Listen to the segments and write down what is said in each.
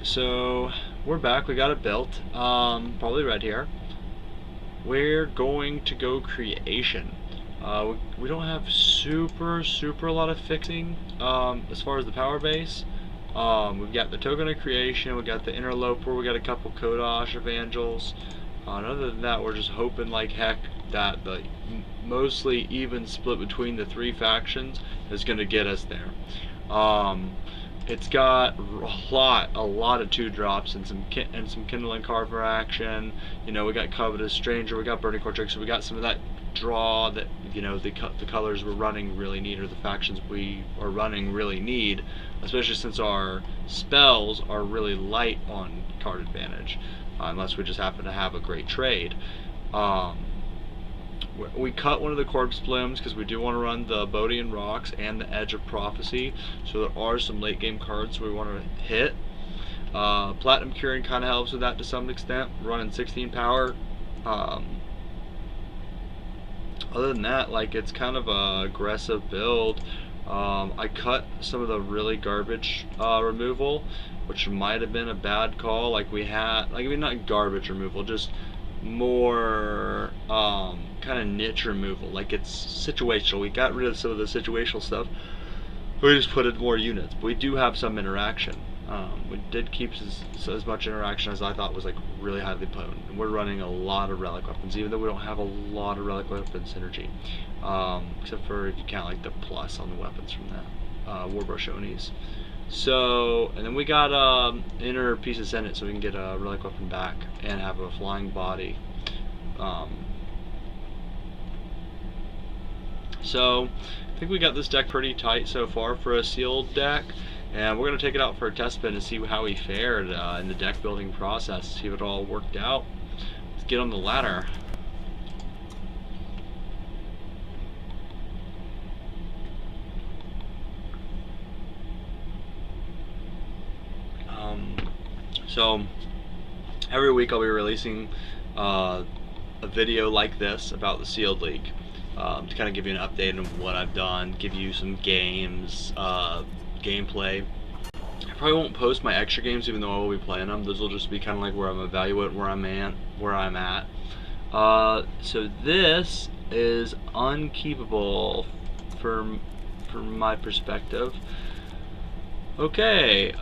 so we're back. We got it built. ProbablyRed here. We're going to go creation. We don't have super a lot of fixing as far as the power base. We've got the token of creation, we got the interloper, we got a couple Kodosh evangels. And other than that, we're just hoping like heck that the mostly even split between the three factions is going to get us there. It's got a lot of 2-drops and some Kindling Carver action. You know, we got Covetous Stranger, we got Burning Cortex, so we got some of that draw that, you know, the colors we're running really need, or the factions we are running really need, especially since our spells are really light on card advantage, unless we just happen to have a great trade. We cut one of the Corpse Blooms because we do want to run the Bodian Rocks and the Edge of Prophecy, so there are some late game cards we want to hit. Platinum Curing kind of helps with that to some extent, running 16 power. Other than that, like, it's kind of a aggressive build. I cut some of the really garbage removal, which might have been a bad call. Like, we had, like, I mean, not garbage removal, just more kind of niche removal. Like, it's situational. We got rid of some of the situational stuff. We just put in more units. But we do have some interaction. We did keep as much interaction as I thought was like really highly potent. And we're running a lot of relic weapons, even though we don't have a lot of relic weapon synergy, except for if you count like the plus on the weapons from that Warbrush Onis. So, and then we got inner piece of Senate, so we can get a relic weapon back and have a flying body. So I think we got this deck pretty tight so far for a sealed deck, and we're going to take it out for a test spin to see how we fared in the deck building process, see if it all worked out. Let's get on the ladder. So every week I'll be releasing a video like this about the Sealed League, to kind of give you an update on what I've done, give you some games, gameplay. I probably won't post my extra games, even though I will be playing them. Those will just be kind of like where I'm evaluating where I'm at. So this is unkeepable from my perspective. Okay,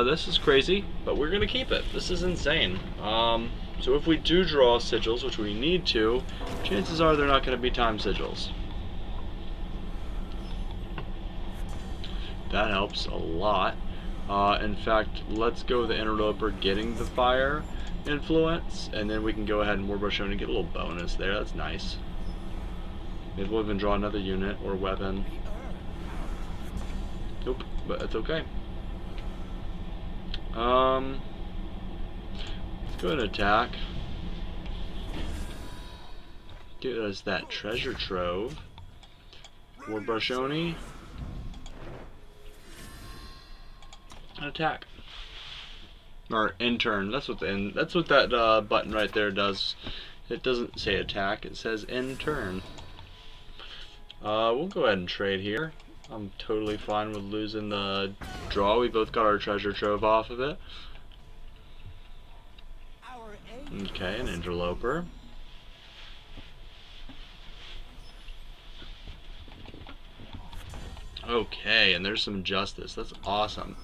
this is crazy, but we're gonna keep it. This is insane. So if we do draw sigils, which we need to, chances are they're not gonna be time sigils. That helps a lot. In fact, let's go with the interloper getting the fire influence, and then we can go ahead and Warbrush and get a little bonus there. That's nice. Maybe we'll even draw another unit or weapon. Nope, but that's okay. Let's go ahead and attack. Get us that treasure trove. Warbrush Oni. And attack. Or intern. That's what that button right there does. It doesn't say attack. It says intern. We'll go ahead and trade here. I'm totally fine with losing the draw. We both got our treasure trove off of it. Okay, an interloper. Okay, and there's some justice. That's awesome.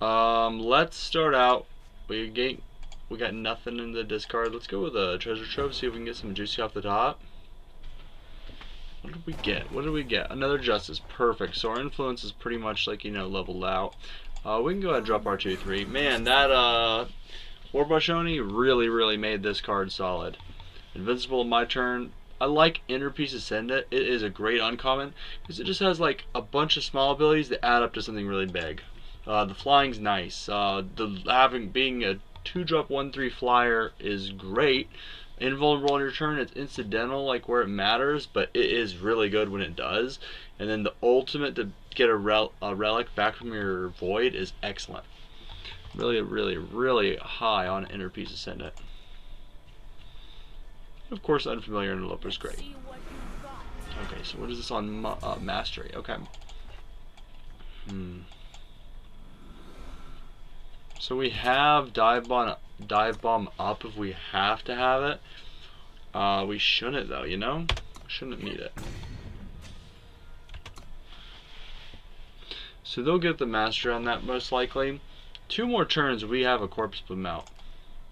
Let's start out. We got nothing in the discard. Let's go with a treasure trove. See if we can get some juicy off the top. What did we get? What did we get? Another justice. Perfect. So our influence is pretty much like, you know, leveled out. We can go ahead and drop our 2/3. Man, that Warbrush Oni really made this card solid. Invincible in my turn. I like Inner Piece Ascendant. It is a great uncommon because it just has like a bunch of small abilities that add up to something really big. The flying's nice. Being a 2-drop 1/3 flyer is great. Invulnerable on your turn, it's incidental, like where it matters, but it is really good when it does. And then the ultimate to get a relic back from your void is excellent. Really high on Inner Piece Ascendant. Of course, Unfamiliar Interloper is great. Okay, so what is this on Mastery? Okay. So we have dive bomb up if we have to have it. We shouldn't though, you know? Shouldn't need it. So they'll get the master on that most likely. 2 more turns, we have a corpse bloom out,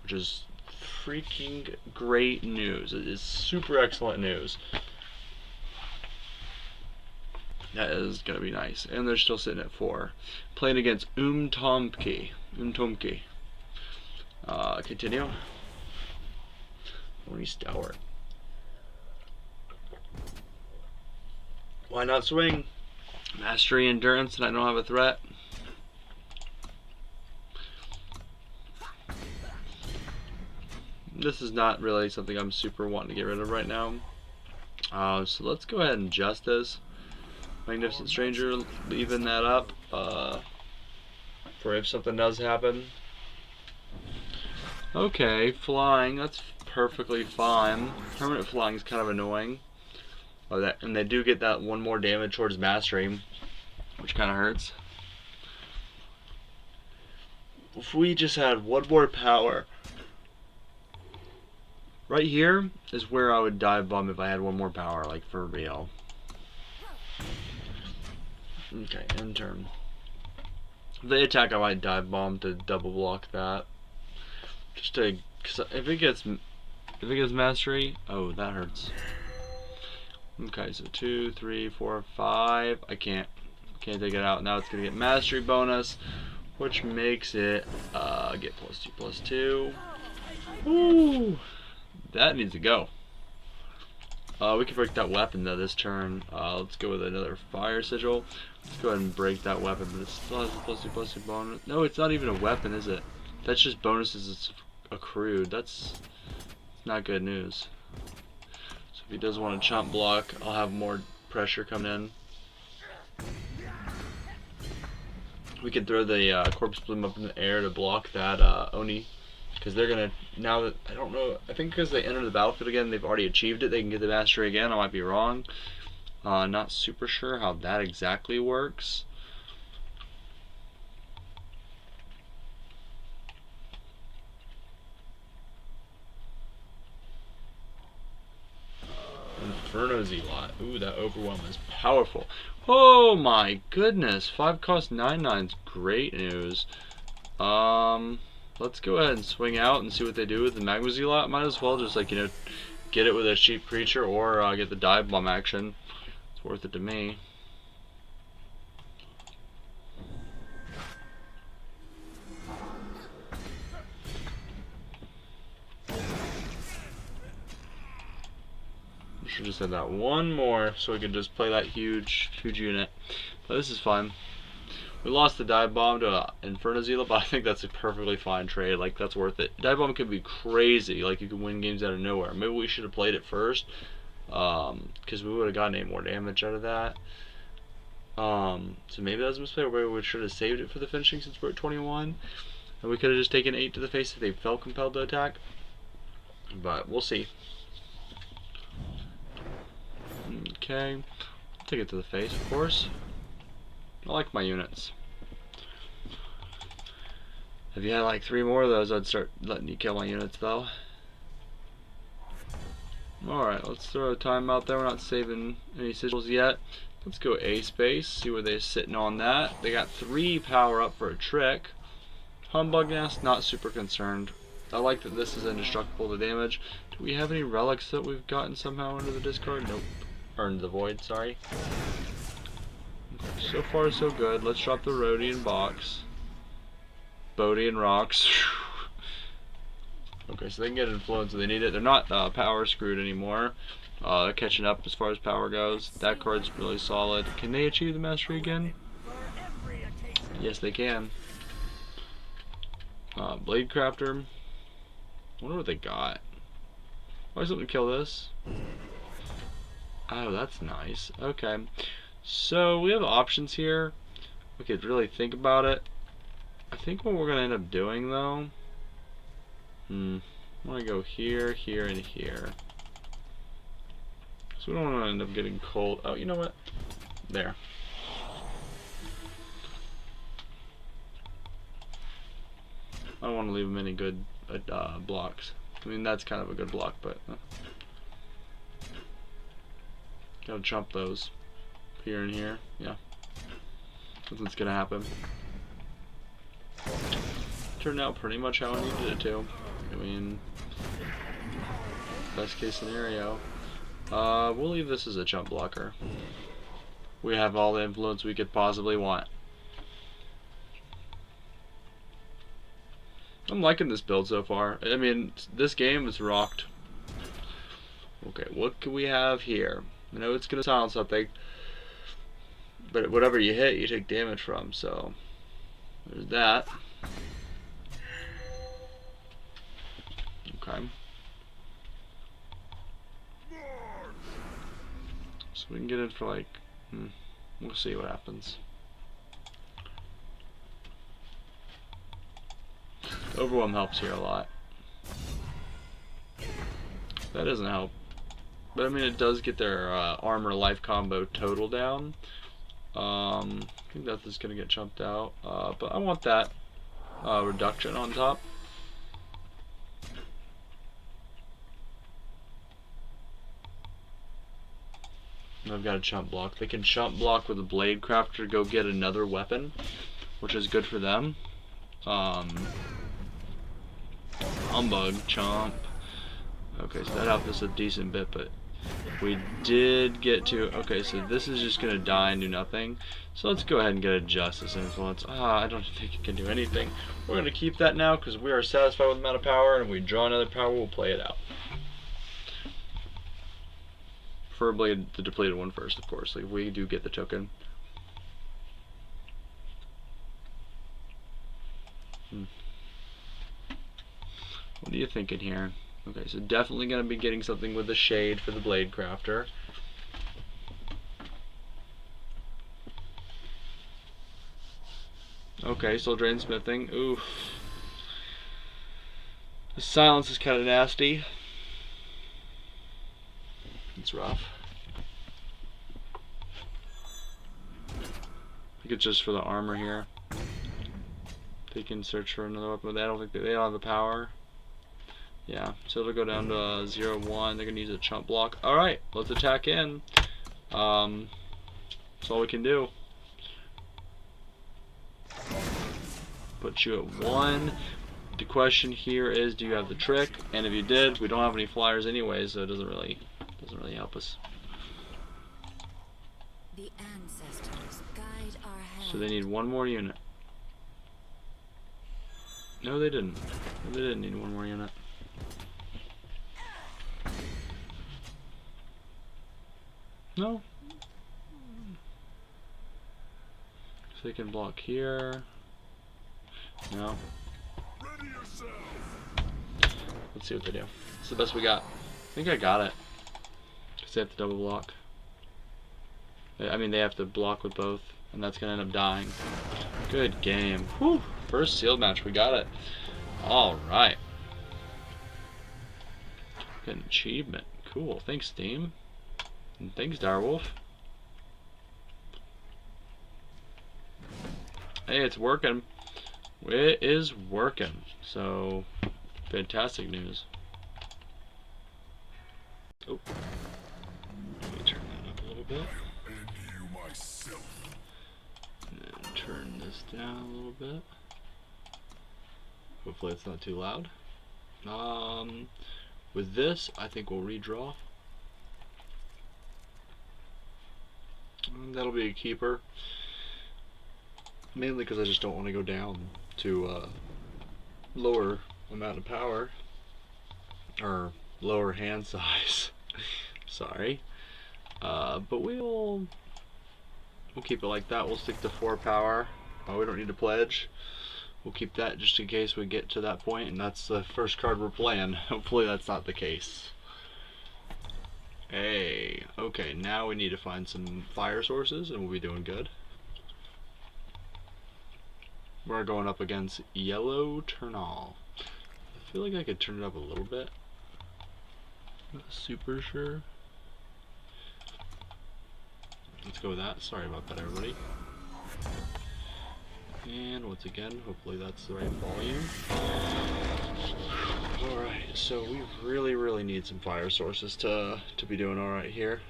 which is freaking great news. It is super excellent news. That is gonna be nice. And they're still sitting at 4. Playing against Umtomki. Continue. Only stalwart. Why not swing? Mastery, endurance, and I don't have a threat. This is not really something I'm super wanting to get rid of right now. So let's go ahead and justice. Magnificent Stranger, leaving that up for if something does happen. Okay, flying, that's perfectly fine. Permanent flying is kind of annoying. Oh, and they do get that 1 more damage towards mastery, which kind of hurts. If we just had 1 more power. Right here is where I would dive bomb if I had 1 more power, like for real. Okay, end turn. If they attack, I might dive bomb to double block that. Just to, cause if it gets mastery, oh that hurts. Okay, so 2, 3, 4, 5. I can't take it out. Now it's gonna get mastery bonus, which makes it get +2/+2. Ooh, that needs to go. We can break that weapon though this turn. Let's go with another fire sigil. Let's go ahead and break that weapon, but it still has +2/+2 bonus. No, it's not even a weapon, is it? That's just bonuses it's accrued. That's not good news. So if he does want to chomp block, I'll have more pressure coming in. We could throw the corpse bloom up in the air to block that Oni. Because they're gonna, now that, I don't know, I think because they enter the battlefield again, they've already achieved it, they can get the mastery again. I might be wrong. Not super sure how that exactly works. Inferno Z-Lot. Ooh, that overwhelm is powerful. Oh my goodness, 5 cost 9/9 is great news. Let's go ahead and swing out and see what they do with the Magma Z-Lot. Might as well just, like, you know, get it with a cheap creature or get the dive bomb action. It's worth it to me. We should just have that 1 more so we can just play that huge unit. But this is fine. We lost the dive bomb to Inferno Z-Lot, but I think that's a perfectly fine trade. Like, that's worth it. Dive bomb could be crazy. Like, you can win games out of nowhere. Maybe we should have played it first, because we would have gotten 8 more damage out of that. So maybe that was a mistake. Maybe we should have saved it for the finishing since we're at 21, and we could have just taken 8 to the face if they felt compelled to attack. But we'll see. Okay, I'll take it to the face, of course. I like my units. If you had like 3 more of those, I'd start letting you kill my units though. Alright, let's throw a timeout there. We're not saving any sigils yet. Let's go A space, see where they're sitting on that. They got 3 power up for a trick. Humbug Nest, not super concerned. I like that this is indestructible to damage. Do we have any relics that we've gotten somehow into the discard? Nope. Or into the void, sorry. So far so good. Let's drop the Rhodian box. Bodian rocks. Okay, so they can get influence if they need it. They're not power screwed anymore. They're catching up as far as power goes. That card's really solid. Can they achieve the mastery again? Yes, they can. Blade Crafter. I wonder what they got. Why doesn't we kill this? Oh, that's nice. Okay. So we have options here. We could really think about it. I think what we're gonna end up doing though, I'm gonna go here, here, and here. So we don't want to end up getting cold. Oh, you know what? There. I don't want to leave him any good blocks. I mean, that's kind of a good block, but gotta jump those here and here. Yeah, that's what's gonna happen. Turned out pretty much how I needed it to. I mean, best case scenario. We'll leave this as a jump blocker. We have all the influence we could possibly want. I'm liking this build so far. I mean, this game is rocked. Okay, what can we have here? I know it's gonna sound something, but whatever you hit, you take damage from, so there's that. Okay. So we can get it for like, we'll see what happens. Overwhelm helps here a lot. That doesn't help. But I mean, it does get their armor life combo total down. I think that is going to get chumped out. But I want that reduction on top. I've got a chump block. They can chump block with a blade crafter to go get another weapon, which is good for them. Humbug, chomp. Okay, so that helped us a decent bit, but we did get to... Okay, so this is just going to die and do nothing. So let's go ahead and get a Justice Influence. I don't think it can do anything. We're going to keep that now because we are satisfied with the amount of power, and if we draw another power, we'll play it out. Preferably the depleted one first, of course. Like, we do get the token. What are you thinking here? Okay, so definitely going to be getting something with the shade for the blade crafter. Okay, still drain smithing. Oof. The silence is kind of nasty. It's rough. I think it's just for the armor here. They can search for another weapon, but I don't think they don't have the power. Yeah, so it'll go down to 0-1. They're gonna use a chump block. All right, let's attack in. That's all we can do. Put you at 1. The question here is, do you have the trick? And if you did, we don't have any flyers anyway, so it doesn't really help us. The ancestors guide our hand. So they need one more unit. No, they didn't. No, they didn't need one more unit. No. So they can block here. No. Let's see what they do. It's the best we got. I think I got it. Because they have to double block. I mean, they have to block with both, and that's going to end up dying. Good game. Whew. First sealed match, we got it. Alright. Good achievement. Cool. Thanks, team. And thanks, Direwolf. Hey, it's working. It is working. So, fantastic news. Oh. Let me turn that up a little bit. And then turn this down a little bit. Hopefully it's not too loud. With this, I think we'll redraw. And that'll be a keeper. Mainly because I just don't want to go down to lower amount of power. Or lower hand size. Sorry. But we'll keep it like that. We'll stick to 4 power. We don't need to pledge. We'll keep that just in case we get to that point, and that's the first card we're playing. Hopefully that's not the case. Hey, okay, now we need to find some fire sources, and we'll be doing good. We're going up against Yellow Eternal. I feel like I could turn it up a little bit. Not super sure. Let's go with that. Sorry about that, everybody. And once again, hopefully that's the right volume. Alright, so we really need some fire sources to be doing alright here.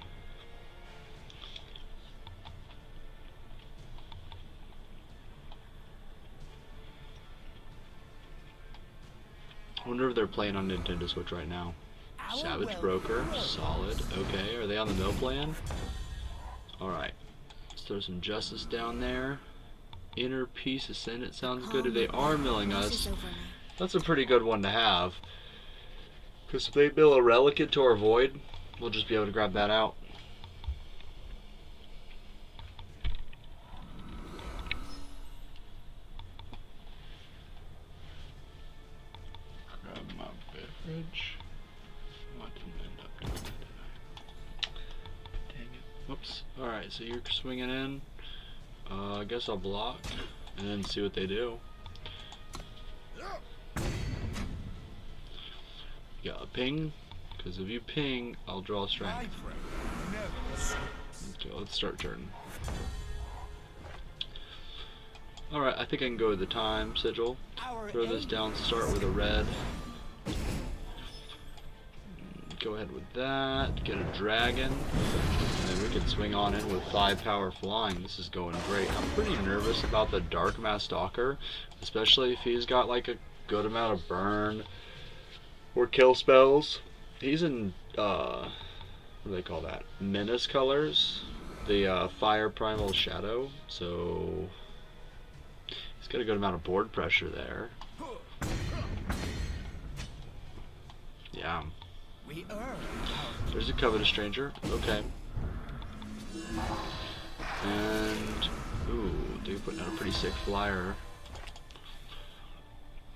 I wonder if they're playing on Nintendo Switch right now. Savage Broker, solid. Okay, are they on the mill plan? Alright, let's throw some Justice down there. Inner Peace Ascendant sounds good. If they are milling us, that's a pretty good one to have. Because if they mill a Relic into our Void, we'll just be able to grab that out. Grab my beverage. Oh, I didn't end up doing that, did I? Dang it. Whoops. Alright, so you're swinging in. I guess I'll block and then see what they do. Yeah, a ping, because if you ping, I'll draw strength. Okay, let's start turn. Alright, I think I can go with the time sigil. Throw this down, start with a red. Go ahead with that, get a dragon, and then we can swing on in with 5 power flying. This is going great. I'm pretty nervous about the Dark Mass Stalker, especially if he's got like a good amount of burn or kill spells. He's in, what do they call that? Menace colors, the Fire Primal Shadow, so he's got a good amount of board pressure there. Yeah. There's a Covetous Stranger. Okay. And ooh, they're putting out a pretty sick flyer.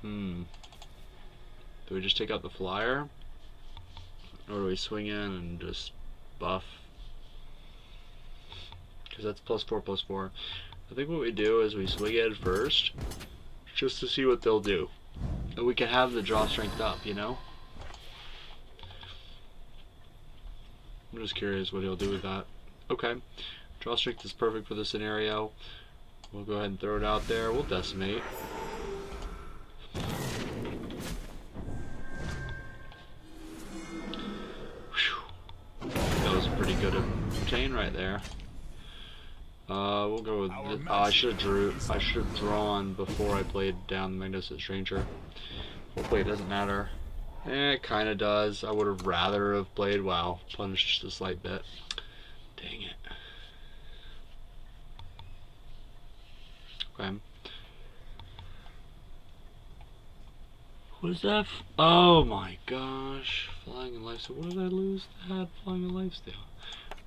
Do we just take out the flyer? Or do we swing in and just buff? Because that's +4/+4. I think what we do is we swing in first, just to see what they'll do. And we can have the draw strength up, you know? I'm just curious what he'll do with that. Okay. Draw strength is perfect for the scenario. We'll go ahead and throw it out there. We'll decimate. Whew. That was a pretty good obtain right there. We'll go with this. I should have drawn before I played down the Magnificent Stranger. Hopefully it doesn't matter. It kind of does. I would have rather have played WoW. Punished just a slight bit. Dang it. Okay. What is that? Oh my gosh. Flying and Lifesteal. What did I lose that? Flying and Lifesteal.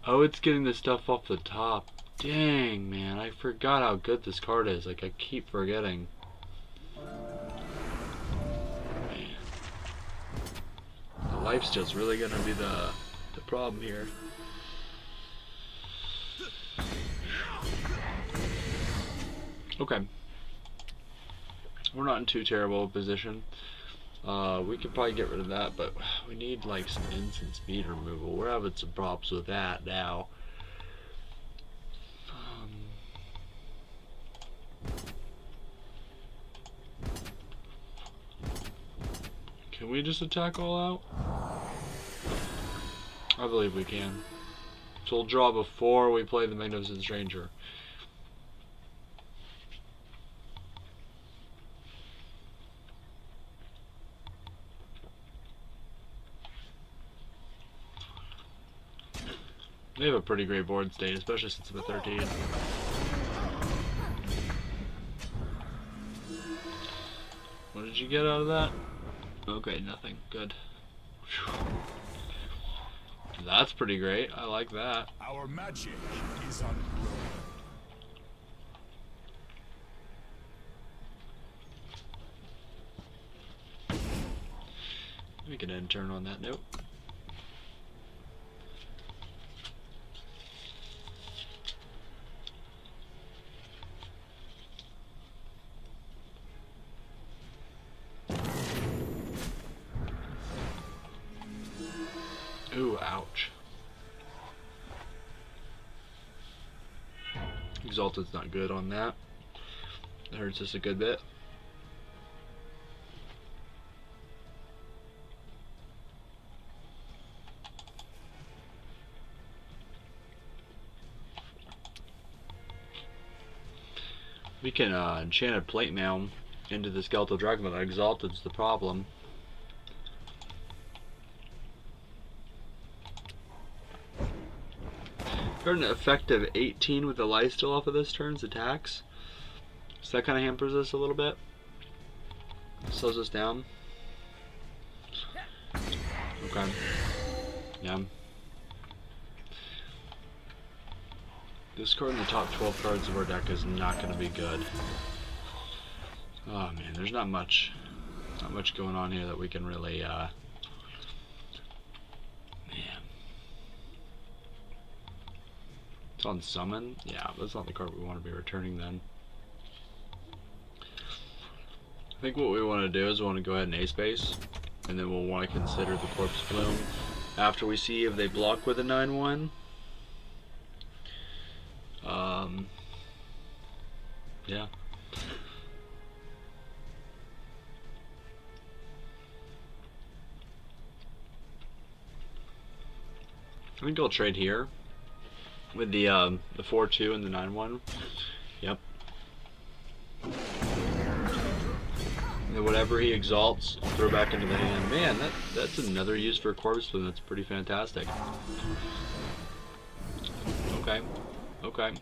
Oh, it's getting the stuff off the top. Dang, man. I forgot how good this card is. Like, I keep forgetting. Lifesteal's really gonna be the problem here. Okay. We're not in too terrible a position. We could probably get rid of that, but we need like some instant speed removal. We're having some problems with that now. Can we just attack all out? I believe we can. So we'll draw before we play the Magnificent Stranger. They have a pretty great board state, especially since I'm a 13. What did you get out of that? Okay, nothing. Good. Whew. That's pretty great. I like that. Our magic is unbroken. We can end turn on that note. Ooh, ouch. Exalted's not good on that. That hurts us a good bit. We can enchanted plate mail into the skeletal dragon, but exalted's the problem. Got an effective 18 with the life steal off of this turn's attacks. So that kind of hampers us a little bit. Slows us down. Okay. Yeah. This card in the top 12 cards of our deck is not going to be good. Oh man, there's not much going on here that we can really, man. It's on summon? Yeah, that's not the card we want to be returning then. I think what we want to do is we want to go ahead and ace base, and then we'll want to consider the Corpse Plume after we see if they block with a 9/1. Yeah. I think I'll trade here with the 4/2 and the 9/1. Yep. And then whatever he exalts, throw back into the hand. Man, that's another use for a Corpse Plume. That's pretty fantastic. Okay. Okay.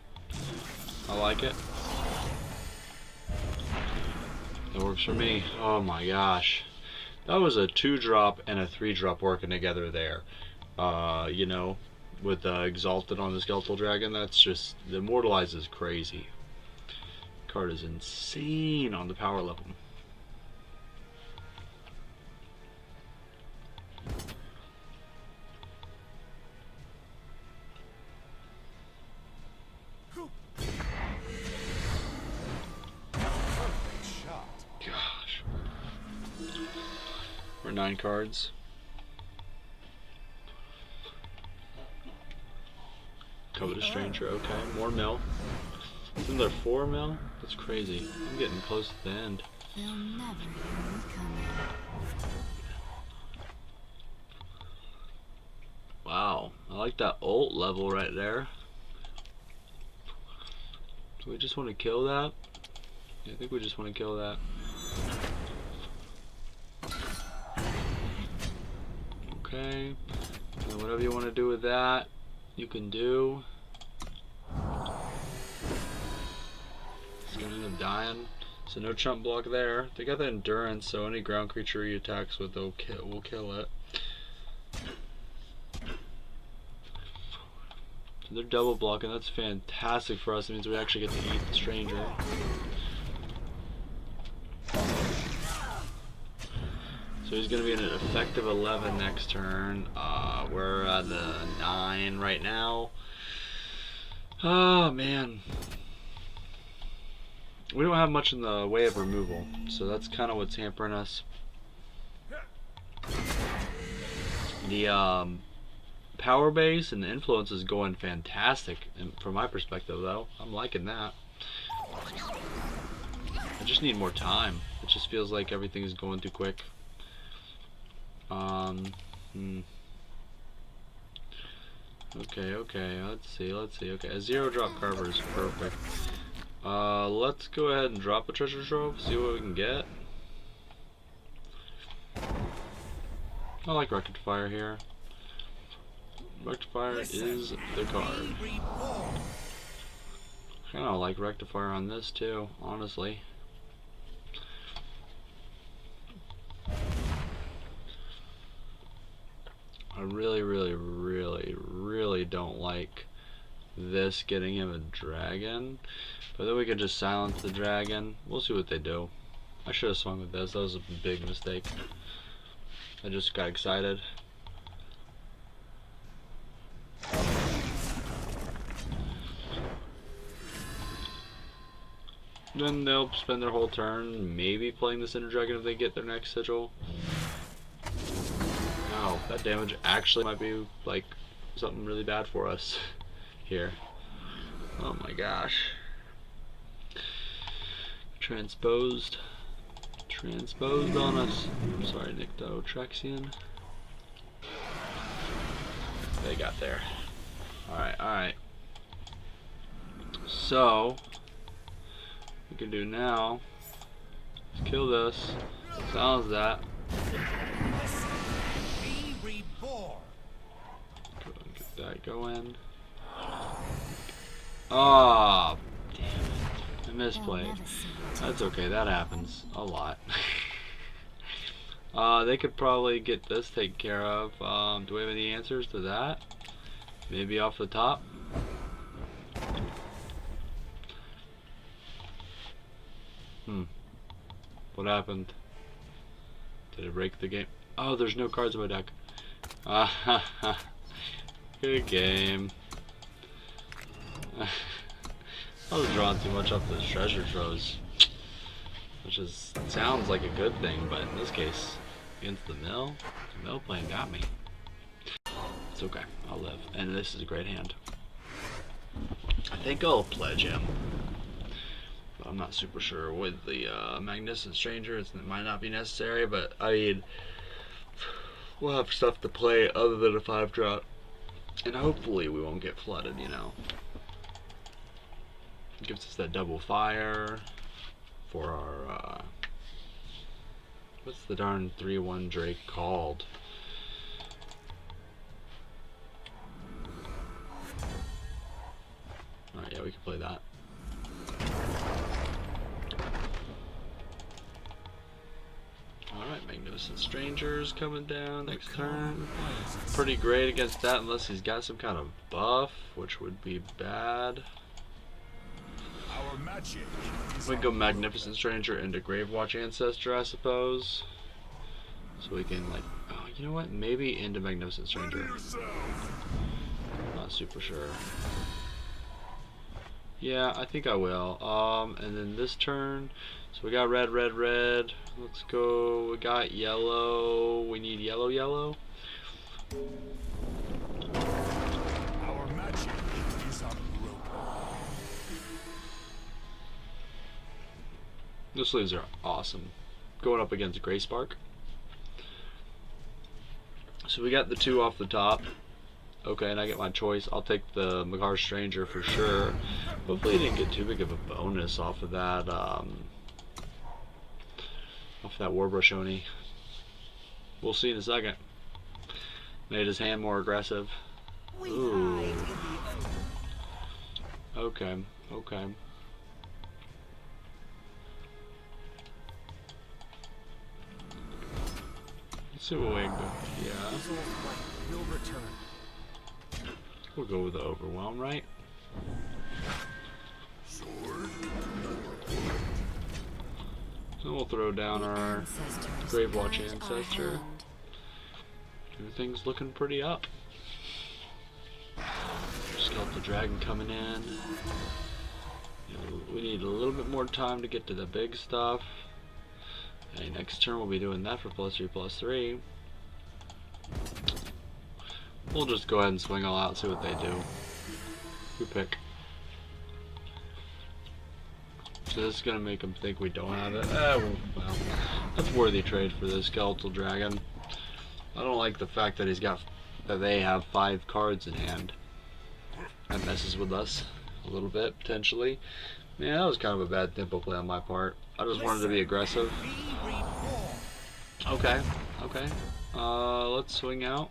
I like it. That works for me. Oh my gosh. That was a 2-drop and a 3-drop working together there. You know, with Exalted on the Skeletal Dragon, that's just, the Immortalize is crazy. Card is insane on the power level. Gosh. We're 9 cards. Covetous Stranger, okay. More mill. Isn't there 4 mil? That's crazy. I'm getting close to the end. They'll never hear me coming. Wow, I like that ult level right there. Do we just want to kill that? Yeah, I think we just want to kill that. Okay, and whatever you want to do with that, you can do. He's gonna end up dying, so no chump block there. They got the endurance, so any ground creature he attacks with, will kill it. So they're double blocking. That's fantastic for us. It means we actually get to eat the stranger. So he's going to be in an effective 11 next turn. We're at the 9 right now. Oh man. We don't have much in the way of removal, so that's kind of what's hampering us. The power base and the influence is going fantastic, and from my perspective though, I'm liking that. I just need more time. It just feels like everything is going too quick. Okay, let's see, okay, a 0-drop Carver is perfect. Let's go ahead and drop a treasure trove, see what we can get. I like Rectifier here. Rectifier is the card. I kinda like Rectifier on this too, honestly. I really don't like this getting him a dragon. But then we could just silence the dragon. We'll see what they do. I should have swung with this. That was a big mistake. I just got excited. Then they'll spend their whole turn maybe playing the Cinder Dragon if they get their next sigil. Wow, that damage actually might be like something really bad for us here. Oh my gosh. Transposed on us. I'm sorry, Nicto. Traxian. They got there. Alright. So, what we can do now is kill this. Silence that. Be reborn. Get that going. Ah, damn it. I misplayed. That's okay, that happens a lot. They could probably get this taken care of. Do we have any answers to that? Maybe off the top? What happened? Did it break the game? Oh, there's no cards in my deck. Good game. I was drawing too much off those treasure troves, which sounds like a good thing, but in this case, against the mill playing got me. It's okay, I'll live, and this is a great hand. I think I'll pledge him, but I'm not super sure with the Magnificent Stranger. It might not be necessary, but I mean, we'll have stuff to play other than a 5-drop, and hopefully we won't get flooded, you know. It gives us that double fire for our, what's the darn 3/1 Drake called? Alright, yeah, we can play that. Alright, Magnificent Strangers coming down next turn. Pretty great against that unless he's got some kind of buff, which would be bad. Our magic is We can go Magnificent Stranger into Gravewatch Ancestor, I suppose. So we can, like, oh, you know what? Maybe into Magnificent Stranger. Not super sure. Yeah, I think I will. And then this turn, so we got red. Let's go. We got yellow. We need yellow. our magic is unbroken. The sleeves are awesome. Going up against Gray Spark. So we got the 2 off the top. Okay, and I get my choice. I'll take the Makar Stranger for sure. Hopefully he didn't get too big of a bonus off of that, Warbrush Oni. We'll see in a second. Made his hand more aggressive. Ooh. Okay. Let's see what we can do. Yeah. Will return. We'll go with the Overwhelm, right? So we'll throw down our Gravewatch Ancestor. Everything's looking pretty up. Skeletal Dragon coming in. You know, we need a little bit more time to get to the big stuff. Okay, next turn we'll be doing that for +3/+3. We'll just go ahead and swing all out and see what they do. We pick. So this is gonna make them think we don't have it. Well, that's worthy trade for this Skeletal Dragon. I don't like the fact that they have 5 cards in hand. That messes with us a little bit, potentially. Man, that was kind of a bad tempo play on my part. I just wanted to be aggressive. Okay. Let's swing out.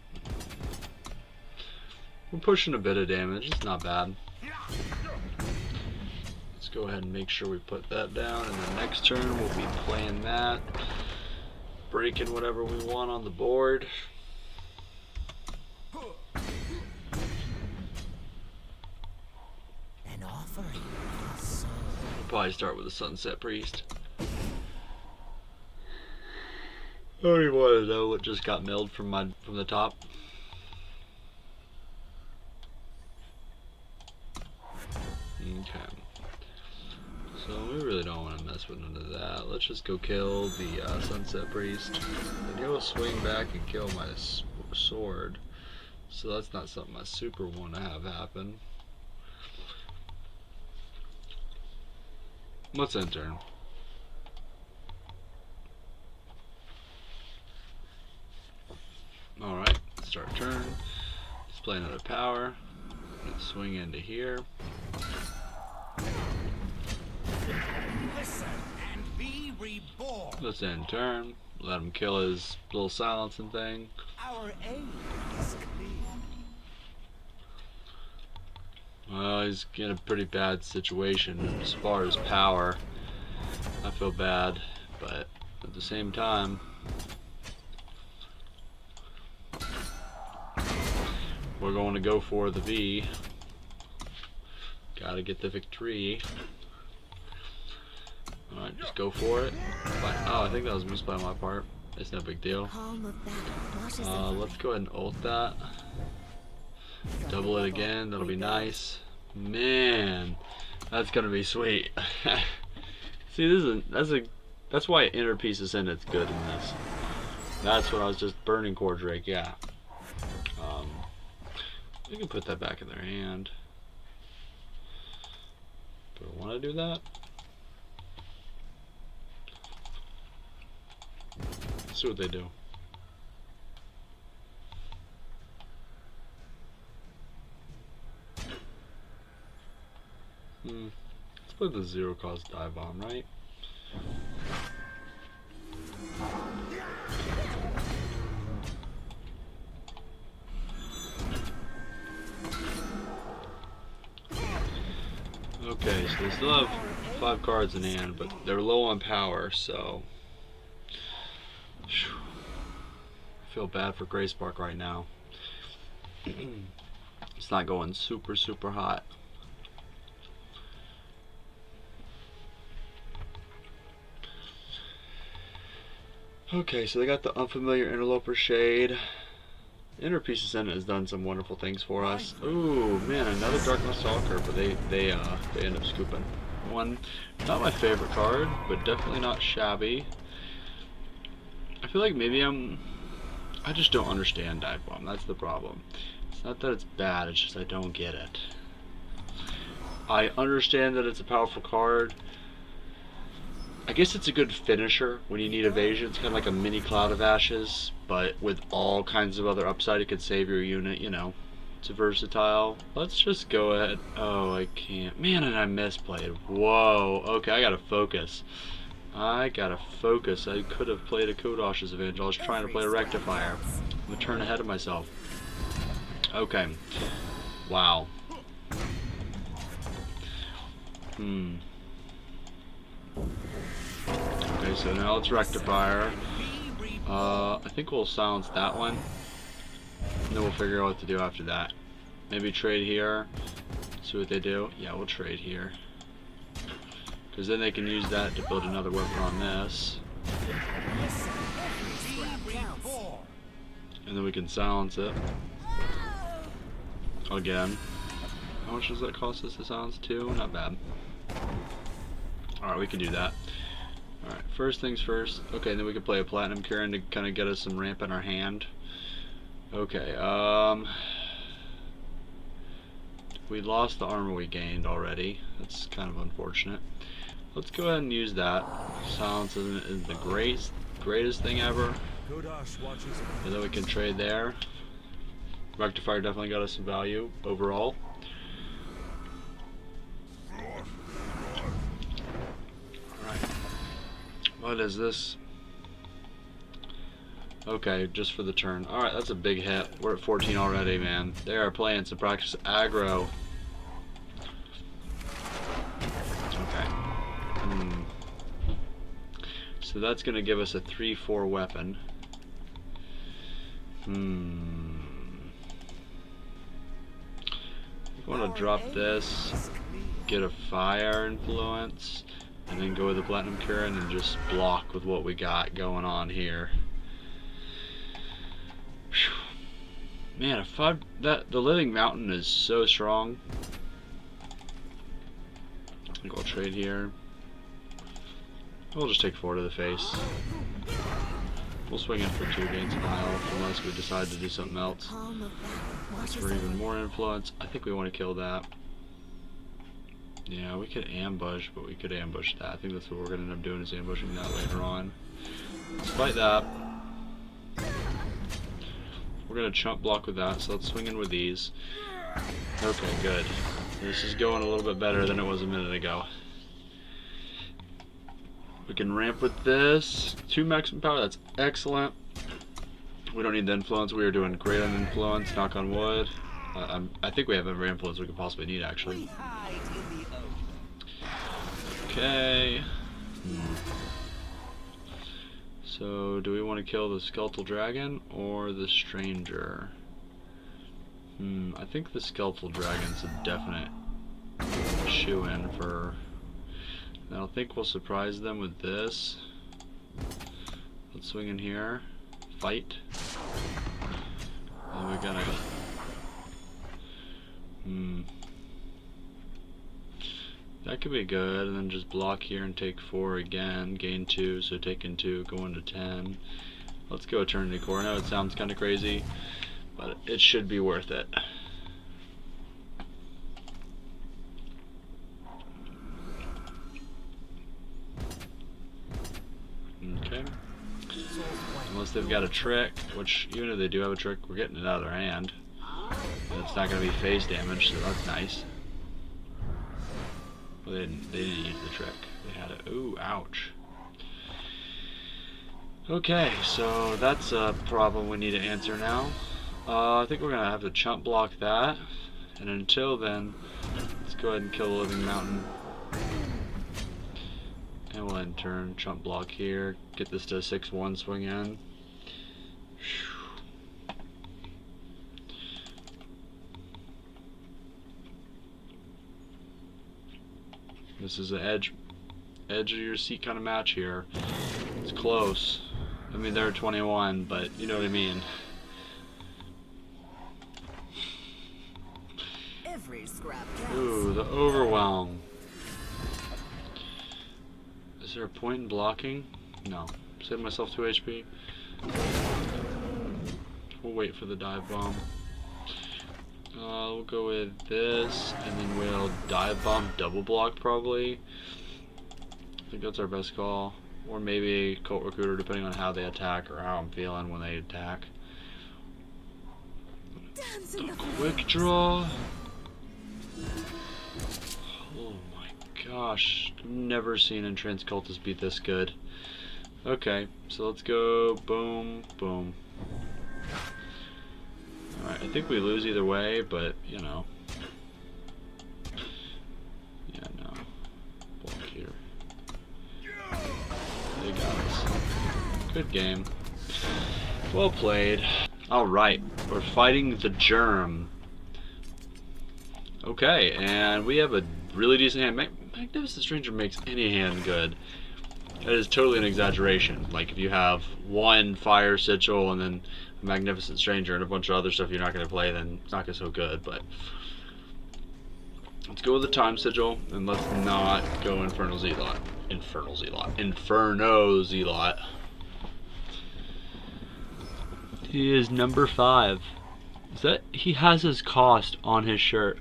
We're pushing a bit of damage. It's not bad. Let's go ahead and make sure we put that down, and the next turn we'll be playing that. Breaking whatever we want on the board. An offering. We'll probably start with the Sunset Priest. I don't even want to know what just got milled from the top. Okay. So we really don't want to mess with none of that. Let's just go kill the Sunset Priest. And he'll swing back and kill my sword. So that's not something I super want to have happen. Let's end turn. start turn. Let's play another power. Let's swing into here. Listen and be reborn. Let's end turn. Let him kill his little silencing thing. Our aim is clear. Well, he's in a pretty bad situation as far as power. I feel bad, but at the same time, we're going to go for the V. Gotta get the victory. Alright, just go for it. Oh, I think that was missed by my part. It's no big deal. Let's go ahead and ult that. Double it again, that'll be nice. Man, that's gonna be sweet. See, that's why inner pieces in it's good in this. That's what I was just burning core Drake, yeah. We can put that back in their hand. Do I want to do that? Let's see what they do. Let's put the zero cost dive bomb, right? Okay, so they still have 5 cards in hand, but they're low on power, so I feel bad for Gray Spark right now. It's not going super hot. Okay, so they got the Unfamiliar Interloper Shade. Inner Pieces in it has done some wonderful things for us. Ooh, man, another Darkness Stalker, but they end up scooping one. Not my favorite card, but definitely not shabby. I feel like maybe I just don't understand Dive Bomb. That's the problem. It's not that it's bad, it's just I don't get it. I understand that it's a powerful card. I guess it's a good finisher when you need evasion. It's kind of like a mini Cloud of Ashes, but with all kinds of other upside. It could save your unit, you know. It's a versatile. Let's just go ahead. Oh, I can't. Man, and I misplayed. Whoa. Okay, I gotta focus. I could have played a Kodash's Avenge. I was trying to play a Rectifier. I'm a turn ahead of myself. Okay. Wow. Okay, so now let's Rectifier. I think we'll silence that one. And then we'll figure out what to do after that. Maybe trade here. See what they do. Yeah, we'll trade here. Because then they can use that to build another weapon on this. And then we can silence it. Again. How much does that cost us to silence? 2? Not bad. Alright, we can do that. Alright, first things first. Okay, then we can play a Platinum Kieran to kind of get us some ramp in our hand. Okay, we lost the armor we gained already. That's kind of unfortunate. Let's go ahead and use that. Silence isn't the greatest thing ever. And then we can trade there. Rectifier definitely got us some value overall. Alright. What is this? Okay, just for the turn. Alright, that's a big hit. We're at 14 already, man. They are playing some practice aggro. Okay. So that's going to give us a 3-4 weapon. I want to drop this, get a fire influence, and then go with the Platinum Kieran and just block with what we got going on here. Man, the Living Mountain is so strong. I think I'll trade here. We'll just take 4 to the face. We'll swing in for 2 gains of health unless we decide to do something else. For even more influence. I think we want to kill that. Yeah, we could ambush, but we could ambush that. I think that's what we're going to end up doing, is ambushing that later on. Despite that, We're gonna chump block with that, so let's swing in with these. Okay, good. This is going a little bit better than it was a minute ago. We can ramp with this. 2 maximum power, that's excellent. We don't need the influence. We are doing great on influence, knock on wood. I think we have every influence we could possibly need, actually. We hide in the open. Okay. So, do we want to kill the skeletal dragon or the stranger? I think the skeletal dragon's a definite shoe-in for... I don't think we'll surprise them with this. Let's swing in here. Fight. And we're gonna... That could be good, and then just block here and take 4 again, gain 2, so taking 2, going to 10. Let's go Eternity Core. I know it sounds kind of crazy, but it should be worth it. Okay. Unless they've got a trick, which even if they do have a trick, we're getting it out of their hand. And it's not going to be phase damage, so that's nice. Well, they didn't use the trick. They had it. Ooh, ouch. Okay, so that's a problem we need to answer now. I think we're going to have to chump block that. And until then, let's go ahead and kill the living mountain. And we'll end turn, chump block here. Get this to 6-1 swing in. This is an edge of your seat kind of match here. It's close. I mean, they're 21, but you know what I mean. Every scrap counts. Ooh, the overwhelm. Is there a point in blocking? No. Save myself 2 HP. We'll wait for the dive bomb. We'll go with this, and then we'll dive bomb double block probably. I think that's our best call. Or maybe Cult Recruiter, depending on how they attack or how I'm feeling when they attack. The quick draw. Oh my gosh. I've never seen Entranced Cultist beat this good. Okay, so let's go boom, boom. Alright, I think we lose either way, but, you know. Yeah, no. Block here. They got us. Good game. Well played. Alright, we're fighting the Germ. Okay, and we have a really decent hand. Magnificent Stranger makes any hand good. That is totally an exaggeration. Like, if you have one Fire Sigil and then a Magnificent Stranger and a bunch of other stuff you're not going to play, then it's not going to be so good. But let's go with the Time Sigil, and let's not go Infernal Zealot. Inferno Zealot. He is number 5. Is that he has his cost on his shirt?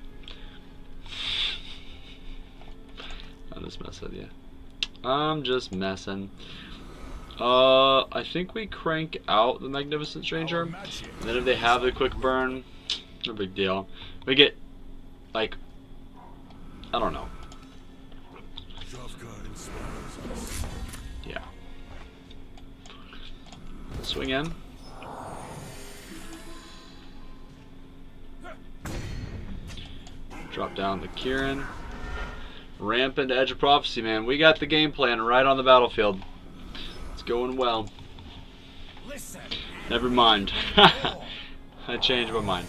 I'm just messing with you. I'm just messing. I think we crank out the Magnificent Stranger, and then if they have the quick burn, no big deal. We get, like, I don't know. Yeah. Swing in. Drop down the Kieran. Ramp into Edge of Prophecy, man. We got the game plan right on the battlefield. It's going well. Listen. Never mind. I changed my mind.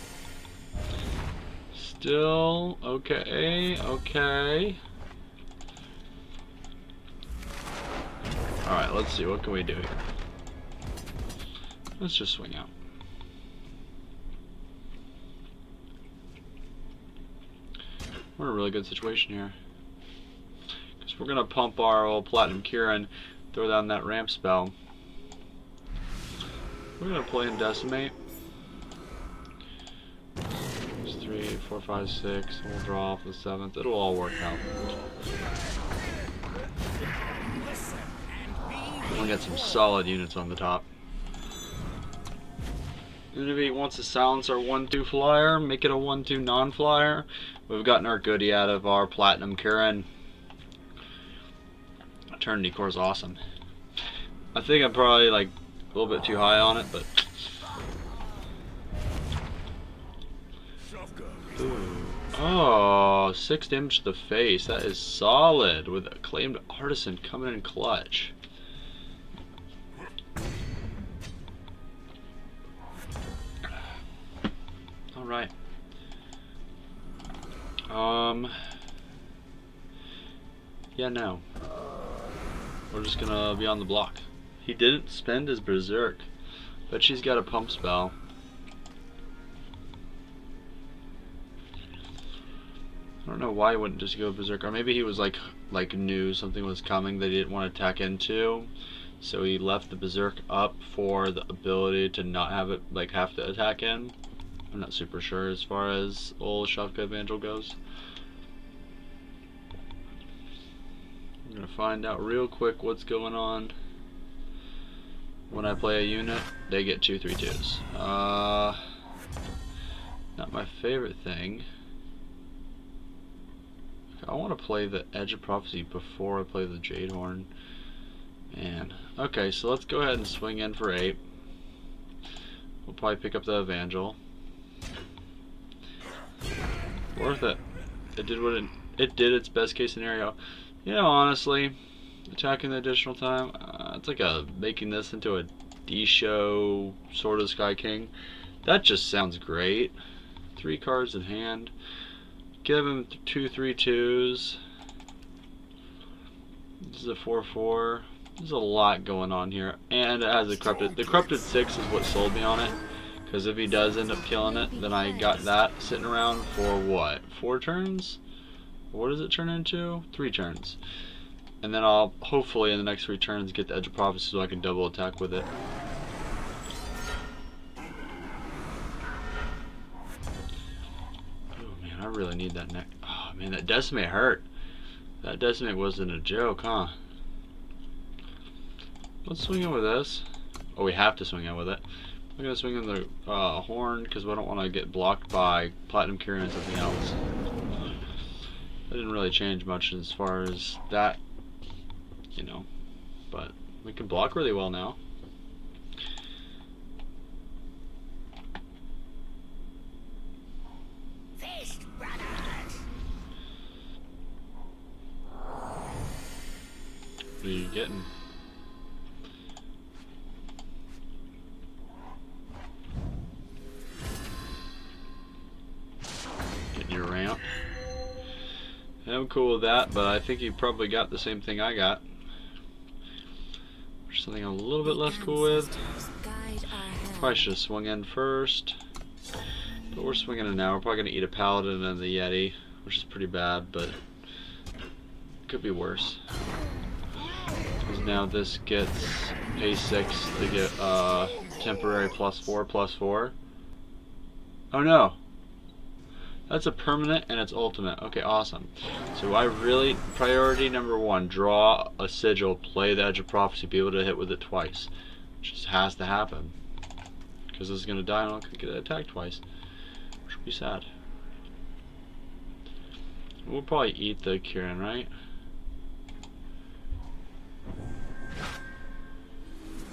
Still okay. Okay. Alright, let's see. What can we do here? Let's just swing out. We're in a really good situation here. Because we're going to pump our old Platinum Kieran, throw down that ramp spell. We're going to play and Decimate. 3, 4, 5, 6. We'll draw off the 7th. It'll all work out. We'll get some solid units on the top. And if he wants to silence our 1-2 flyer, make it a 1-2 non-flyer. We've gotten our goodie out of our Platinum Kirin. Eternity Core is awesome. I think I'm probably like a little bit too high on it, but. Ooh. Oh, 6 damage to the face. That is solid with Acclaimed Artisan coming in clutch. Alright. Yeah, no. We're just gonna be on the block. He didn't spend his Berserk, but she's got a pump spell. I don't know why he wouldn't just go Berserk, or maybe he was like knew something was coming that he didn't want to attack into, so he left the Berserk up for the ability to not have it have to attack in. I'm not super sure as far as old Shavka Evangel goes. I'm gonna find out real quick what's going on. When I play a unit, they get 2/3/2s. Not my favorite thing. I want to play the Edge of Prophecy before I play the Jade Horn. Man. Okay, so let's go ahead and swing in for 8. We'll probably pick up the Evangel. Worth it. It did what it did its best case scenario. You know, honestly, attacking the additional time, it's like making this into a D-show Sword of the Sky King. That just sounds great. 3 cards in hand. Give him 2/3/2s. This is a 4/4. There's a lot going on here, and it has a corrupted. The corrupted 6 is what sold me on it, because if he does end up killing it, then I got that sitting around for what? 4 turns? What does it turn into? 3 turns, and then I'll hopefully in the next 3 turns get the Edge of Prophecy so I can double attack with it. I really need that neck. Oh man, that Decimate hurt. That Decimate wasn't a joke, huh? Let's swing in with this. Oh, we have to swing in with it. We're gonna swing in the horn because we don't want to get blocked by Platinum Kirin and something else. That didn't really change much as far as that, you know. But we can block really well now. What are you getting? Getting your ramp. I'm cool with that, but I think you probably got the same thing I got. There's something I'm a little bit less cool with. Probably should have swung in first. But we're swinging in now. We're probably going to eat a Paladin and the Yeti, which is pretty bad, but could be worse. Because now this gets pay 6 to get temporary +4/+4. Oh no! That's a permanent and it's ultimate. Okay, awesome. So I really, priority number 1, draw a sigil, play the Edge of Prophecy, be able to hit with it twice. It just has to happen. Because this is going to die and I'm going to get attacked twice. Which would be sad. We'll probably eat the Kirin, right?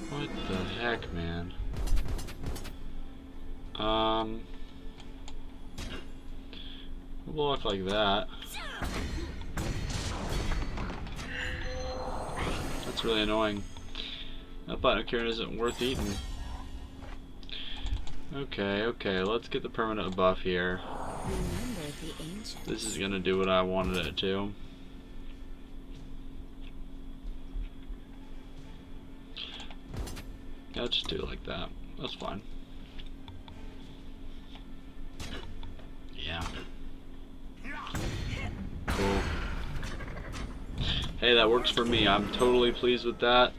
What the heck, man? We'll look like that. That's really annoying. That Platinum Kirin isn't worth eating. Okay, let's get the permanent buff here. This is gonna do what I wanted it to. Yeah, let's just do it like that. That's fine. Yeah. Cool. Hey, that works for me. I'm totally pleased with that.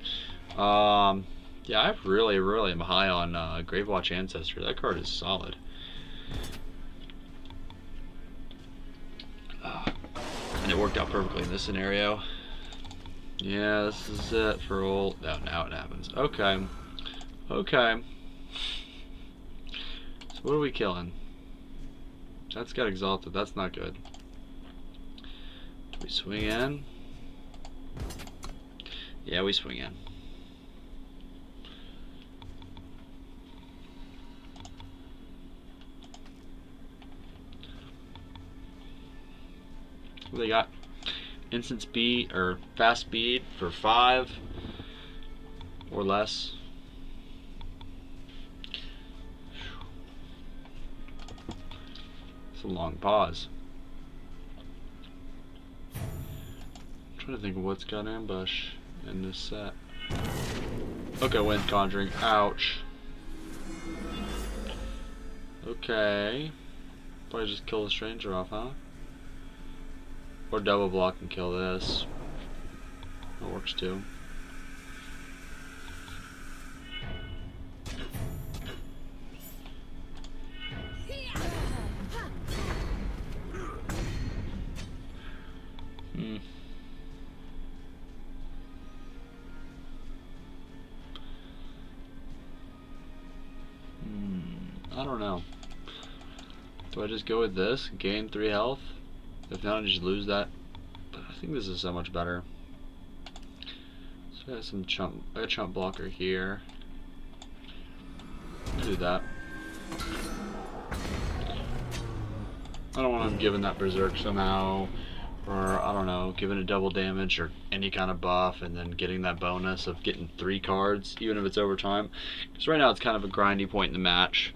Yeah, I really am high on Gravewatch Ancestor. That card is solid. And it worked out perfectly in this scenario. Yeah, this is it for old. Oh, now it happens. Okay. What are we killing? That's got exalted. That's not good. Do we swing in? Yeah, we swing in. What they got? Instant speed or fast speed for 5 or less. It's a long pause. I'm trying to think of what's got ambush in this set. Okay, wind conjuring. Ouch. Okay. Probably just kill the stranger off, huh? Or double block and kill this. That works too. I don't know. Do I just go with this? Gain 3 health? If not, I just lose that. But I think this is so much better. So I got some chump. I got a chump blocker here. I'll do that. I don't want him giving that berserk somehow, or I don't know, giving it double damage or any kind of buff, and then getting that bonus of getting 3 cards, even if it's overtime. Because right now it's kind of a grindy point in the match.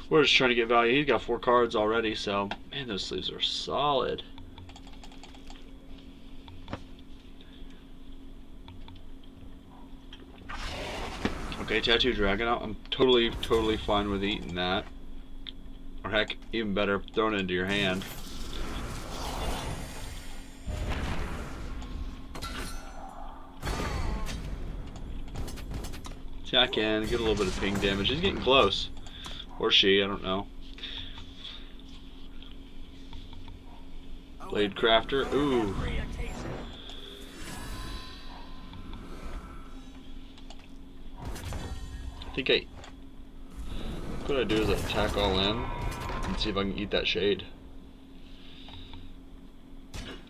We're just trying to get value. He's got 4 cards already, so man, those sleeves are solid. Okay, Tattoo Dragon out. I'm totally fine with eating that. Or heck, even better, throwing it into your hand. Attack in, get a little bit of ping damage. He's getting close. Or she, I don't know. Blade Crafter, ooh. I think what I do is I attack all in and see if I can eat that shade.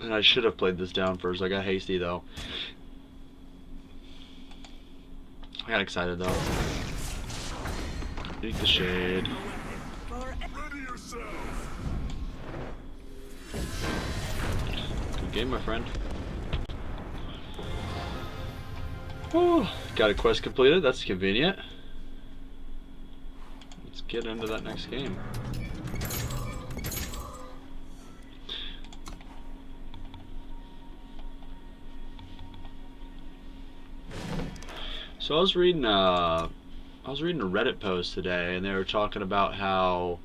And I should have played this down first. I got hasty though. I got excited though. Eat the shade. Good game, my friend. Oh, got a quest completed. That's convenient. Let's get into that next game. So I was reading a Reddit post today, and they were talking about how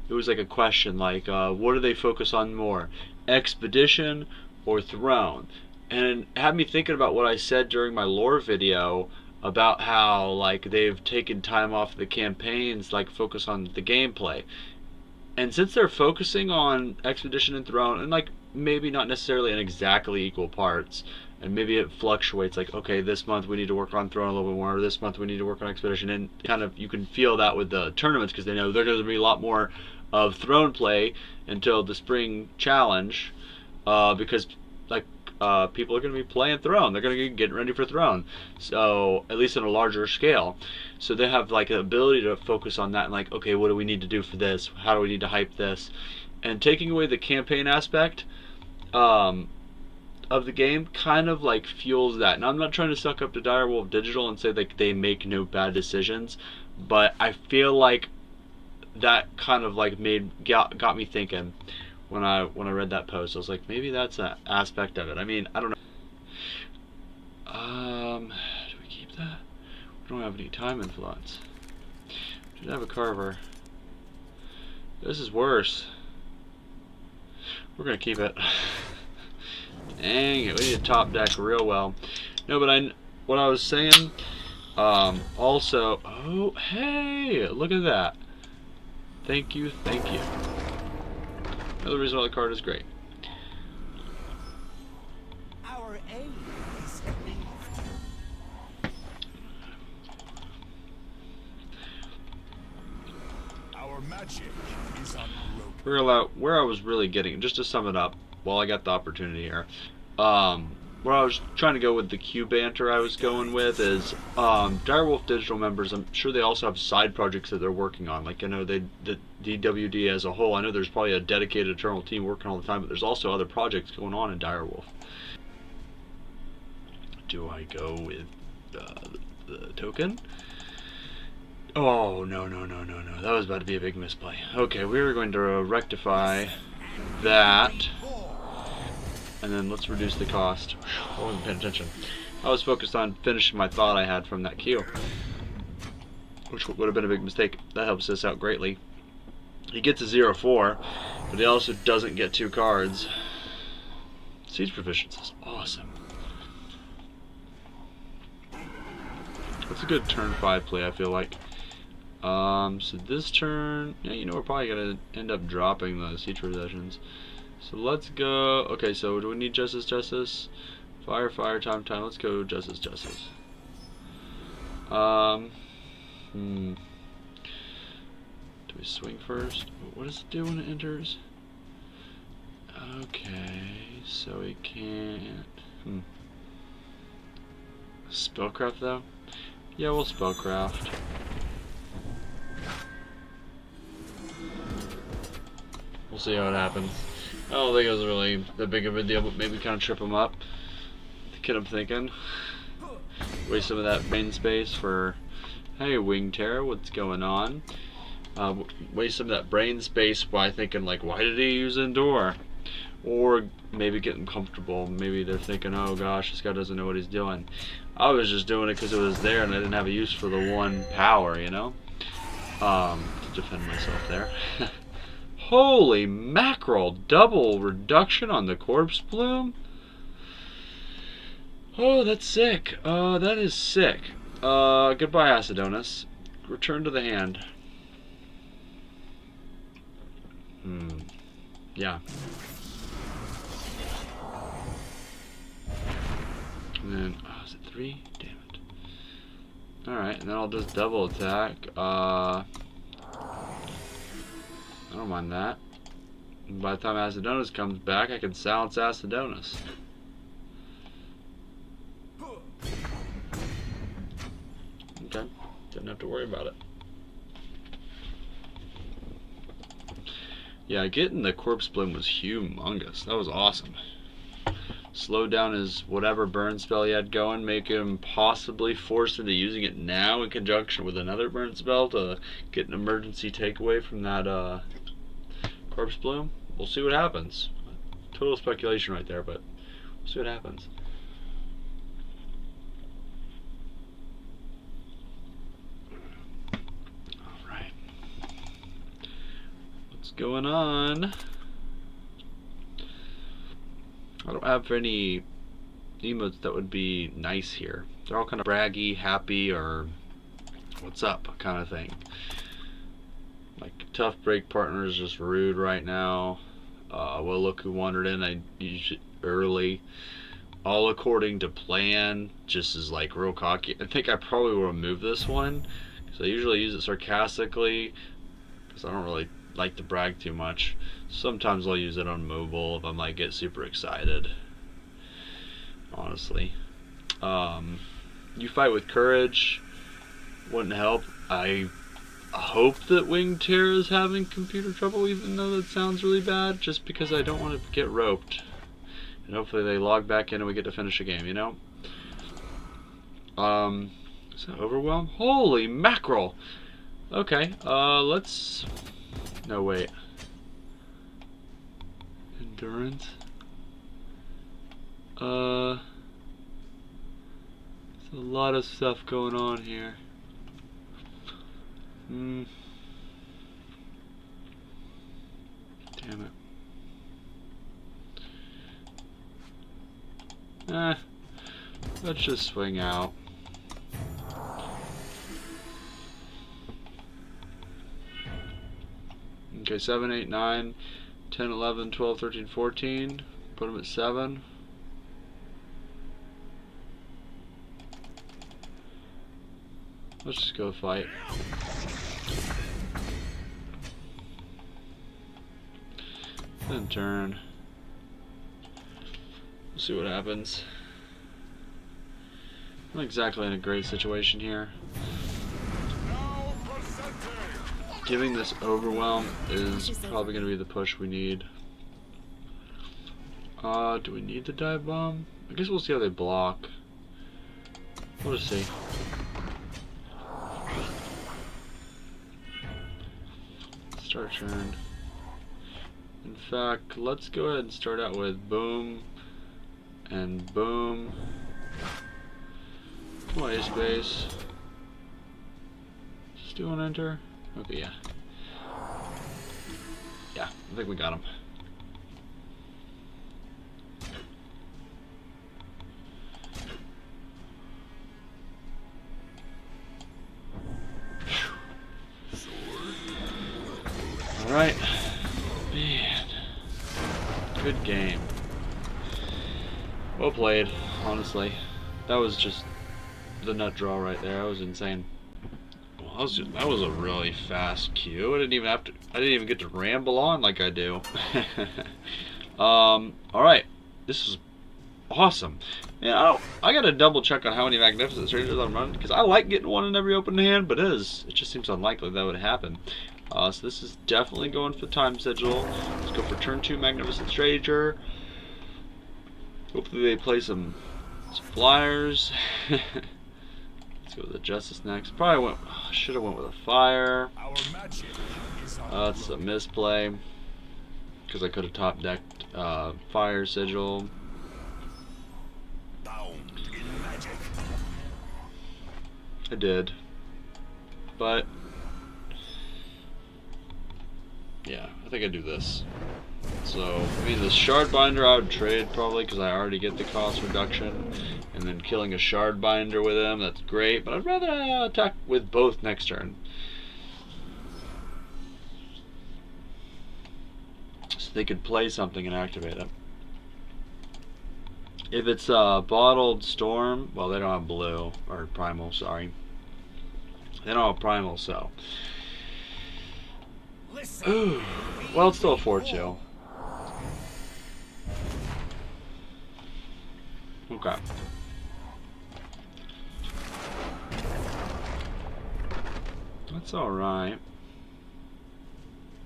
it was like a question, like what do they focus on more, expedition or throne? And it had me thinking about what I said during my lore video about how like they've taken time off the campaigns, like focus on the gameplay. And since they're focusing on expedition and throne, and like maybe not necessarily in exactly equal parts, and maybe it fluctuates, like okay, this month we need to work on throne a little bit more, or this month we need to work on expedition, and kind of you can feel that with the tournaments because they know there's going to be a lot more of throne play until the spring challenge, because like people are going to be playing throne, they're going to get ready for throne, so at least on a larger scale. So they have like the ability to focus on that and like, okay, what do we need to do for this, how do we need to hype this, and taking away the campaign aspect of the game kind of like fuels that. Now I'm not trying to suck up to Direwolf Digital and say like they make no bad decisions, but I feel like that kind of like got me thinking when I read that post. I was like, maybe that's an aspect of it. I mean, I don't know. Do we keep that? We don't have any time influence. We should have a carver. This is worse. We're gonna keep it. Dang it, we need to top deck real well. No, but what I was saying, also, oh, hey, look at that. Thank you, thank you. Another reason why the card is great. Our aim is clear. Your magic is unbroken. Where I was really getting, just to sum it up, while I got the opportunity here, where I was trying to go with the Q banter I was going with is, Direwolf Digital members, I'm sure they also have side projects that they're working on. Like, I know the DWD as a whole, I know there's probably a dedicated Eternal team working all the time, but there's also other projects going on in Direwolf. Do I go with the token? Oh, no. That was about to be a big misplay. Okay, we're going to rectify that. And then let's reduce the cost. I wasn't paying attention. I was focused on finishing my thought I had from that Q, which would have been a big mistake. That helps us out greatly. He gets a 0-4, but he also doesn't get 2 cards. Siege Proficiency is awesome. That's a good turn 5 play, I feel like. So this turn, yeah, you know, we're probably gonna end up dropping the siege possessions. So let's go. Okay, so do we need justice? Fire, time. Let's go justice. Do we swing first? What does it do when it enters? Okay, so we can't. Spellcraft though? Yeah, we'll spellcraft. We'll see how it happens. I don't think it was really that big of a deal, but maybe kind of trip him up. Get him thinking. Waste some of that brain space for, hey, Wing Terror, what's going on? Waste some of that brain space by thinking, like, why did he use Endure? Or maybe getting comfortable. Maybe they're thinking, oh gosh, this guy doesn't know what he's doing. I was just doing it because it was there and I didn't have a use for the 1 power, you know? To defend myself there. Holy mackerel! Double reduction on the Corpse Bloom? Oh, that's sick. That is sick. Goodbye, Acidonis. Return to the hand. Yeah. And then, is it 3? Damn it. Alright, and then I'll just double attack. I don't mind that. And by the time Acidonis comes back, I can silence Acidonis. Okay, didn't have to worry about it. Yeah, getting the Corpse Bloom was humongous. That was awesome. Slow down his whatever burn spell he had going, make him possibly forced into using it now in conjunction with another burn spell to get an emergency takeaway from that Corpse Bloom. We'll see what happens. Total speculation right there, but we'll see what happens. Alright. What's going on? I don't have any emotes that would be nice here. They're all kind of braggy, happy, or what's up kind of thing. Like, tough break partner is just rude right now. Well, look who wandered in. I used it early. All according to plan. Just is like real cocky. I think I probably will remove this one because I usually use it sarcastically because I don't really like to brag too much. Sometimes I'll use it on mobile if I might get super excited. Honestly. You fight with courage wouldn't help. I hope that Wing Terror is having computer trouble, even though that sounds really bad, just because I don't want to get roped. And hopefully they log back in and we get to finish a game, you know? Is that overwhelm? Holy mackerel! Okay, let's... No, wait. Endurance? There's a lot of stuff going on here. Damn it. Let's just swing out. Okay, 7, 8, 9, 10, 11, 12, 13, 14. Put them at 7. Let's just go fight. Then turn. We'll see what happens. Not exactly in a great situation here. Giving this overwhelm is probably going to be the push we need. Do we need the dive bomb? I guess we'll see how they block. We'll just see. Start turn. In fact, let's go ahead and start out with boom and boom. Play space. Just do an enter. Okay, yeah. Yeah, I think we got him. Alright. Man. Good game. Well played, honestly. That was just the nut draw right there. That was insane. Well, that was a really fast queue. I didn't even get to ramble on like I do. Alright. This is awesome. And I gotta double check on how many Magnificent Strangers I'm running, because I like getting one in every open hand, but it just seems unlikely that would happen. So this is definitely going for the time sigil. Let's go for turn 2 Magnificent Stranger. Hopefully they play some flyers. Let's go with the Justice next. Should have went with a fire. That's a misplay, because I could have top decked fire sigil. I did, but yeah, I think I do this. So, I mean, the Shard Binder I would trade probably, because I already get the cost reduction, and then killing a Shard Binder with him, that's great, but I'd rather attack with both next turn. So they could play something and activate it. If it's Bottled Storm, well, they don't have blue, or Primal, sorry. They don't have Primal, so. Ooh. Well, it's still a 4-2. Okay. That's alright.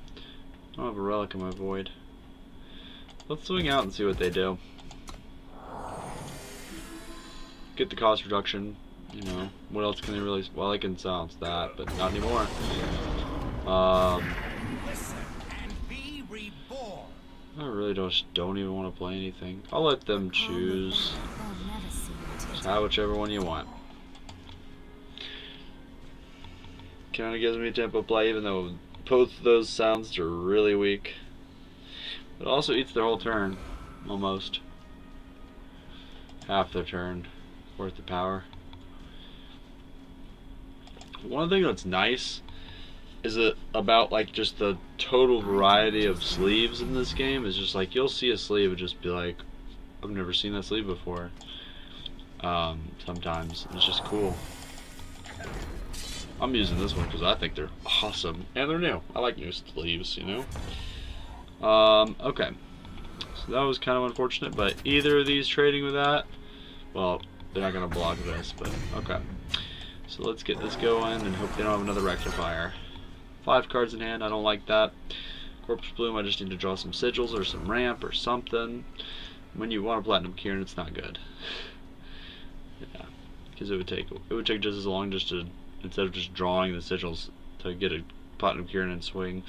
I don't have a relic in my void. Let's swing out and see what they do. Get the cost reduction. You know, what else can they really... Well, they can silence that, but not anymore. I really don't even want to play anything. I'll let them choose. Just have whichever one you want. Kinda gives me tempo play, even though both of those sounds are really weak. But it also eats their whole turn. Almost. Half their turn. Worth the power. One thing that's nice is it about like just the total variety of sleeves in this game is just like you'll see a sleeve and just be like, I've never seen that sleeve before. Sometimes it's just cool. I'm using this one because I think they're awesome and they're new. I like new sleeves, you know. Okay, so that was kind of unfortunate, but either of these trading with that, well, they're not gonna block this, but okay. So let's get this going and hope they don't have another rectifier. 5 cards in hand, I don't like that. Corpse Bloom, I just need to draw some sigils or some ramp or something. When you want a Platinum Kieran, it's not good. Yeah, because it would take just as long just to, instead of just drawing the sigils, to get a Platinum Kieran and swing.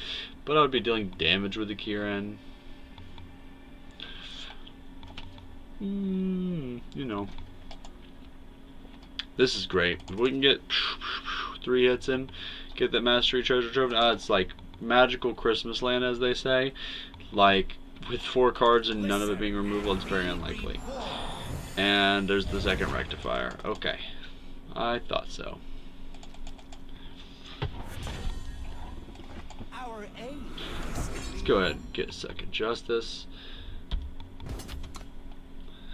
But I would be dealing damage with the Kieran. You know. This is great. If we can get 3 hits in, get that Mastery Treasure Trove. It's like magical Christmas land, as they say. Like, with 4 cards and none of it being removable, it's very unlikely. And there's the second rectifier. Okay. I thought so. Let's go ahead and get a second Justice.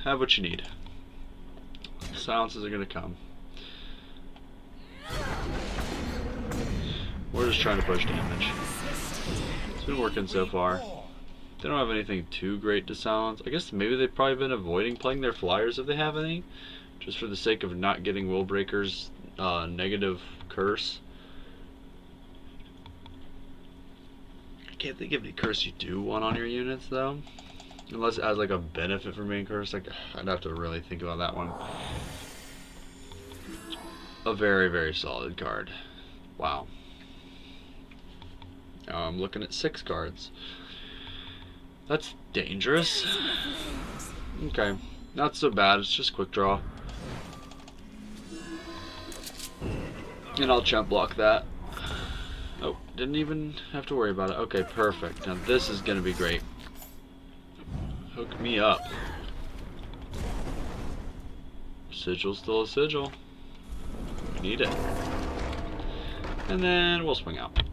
Have what you need. Silences are going to come. We're just trying to push damage. It's been working so far. They don't have anything too great to silence. I guess maybe they've probably been avoiding playing their flyers if they have any, just for the sake of not getting Willbreaker's negative curse. I can't think of any curse you do want on your units though, unless it has like a benefit from being cursed. Like, I'd have to really think about that one. A very, very solid card. Wow. Now I'm looking at 6 cards. That's dangerous. Okay, not so bad. It's just quick draw. And I'll chump block that. Oh, didn't even have to worry about it. Okay, perfect. Now this is gonna be great. Hook me up. Sigil's still a sigil. We need it. And then we'll swing out.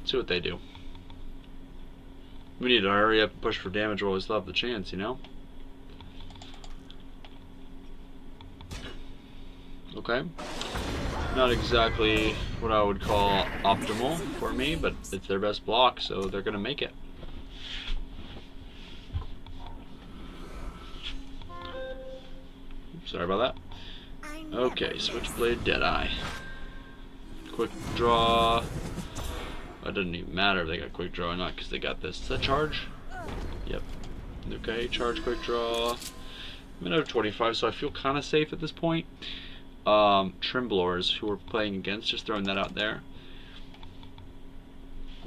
See what they do. We need to hurry up and push for damage while we still have the chance, you know? Okay. Not exactly what I would call optimal for me, but it's their best block, so they're gonna make it. Sorry about that. Okay, Switchblade Deadeye. Quick draw. It doesn't even matter if they got quick draw or not, because they got this. Is that charge? Yep. Okay, charge, quick draw. I'm at 25, so I feel kind of safe at this point. Trimblors, who we're playing against, just throwing that out there.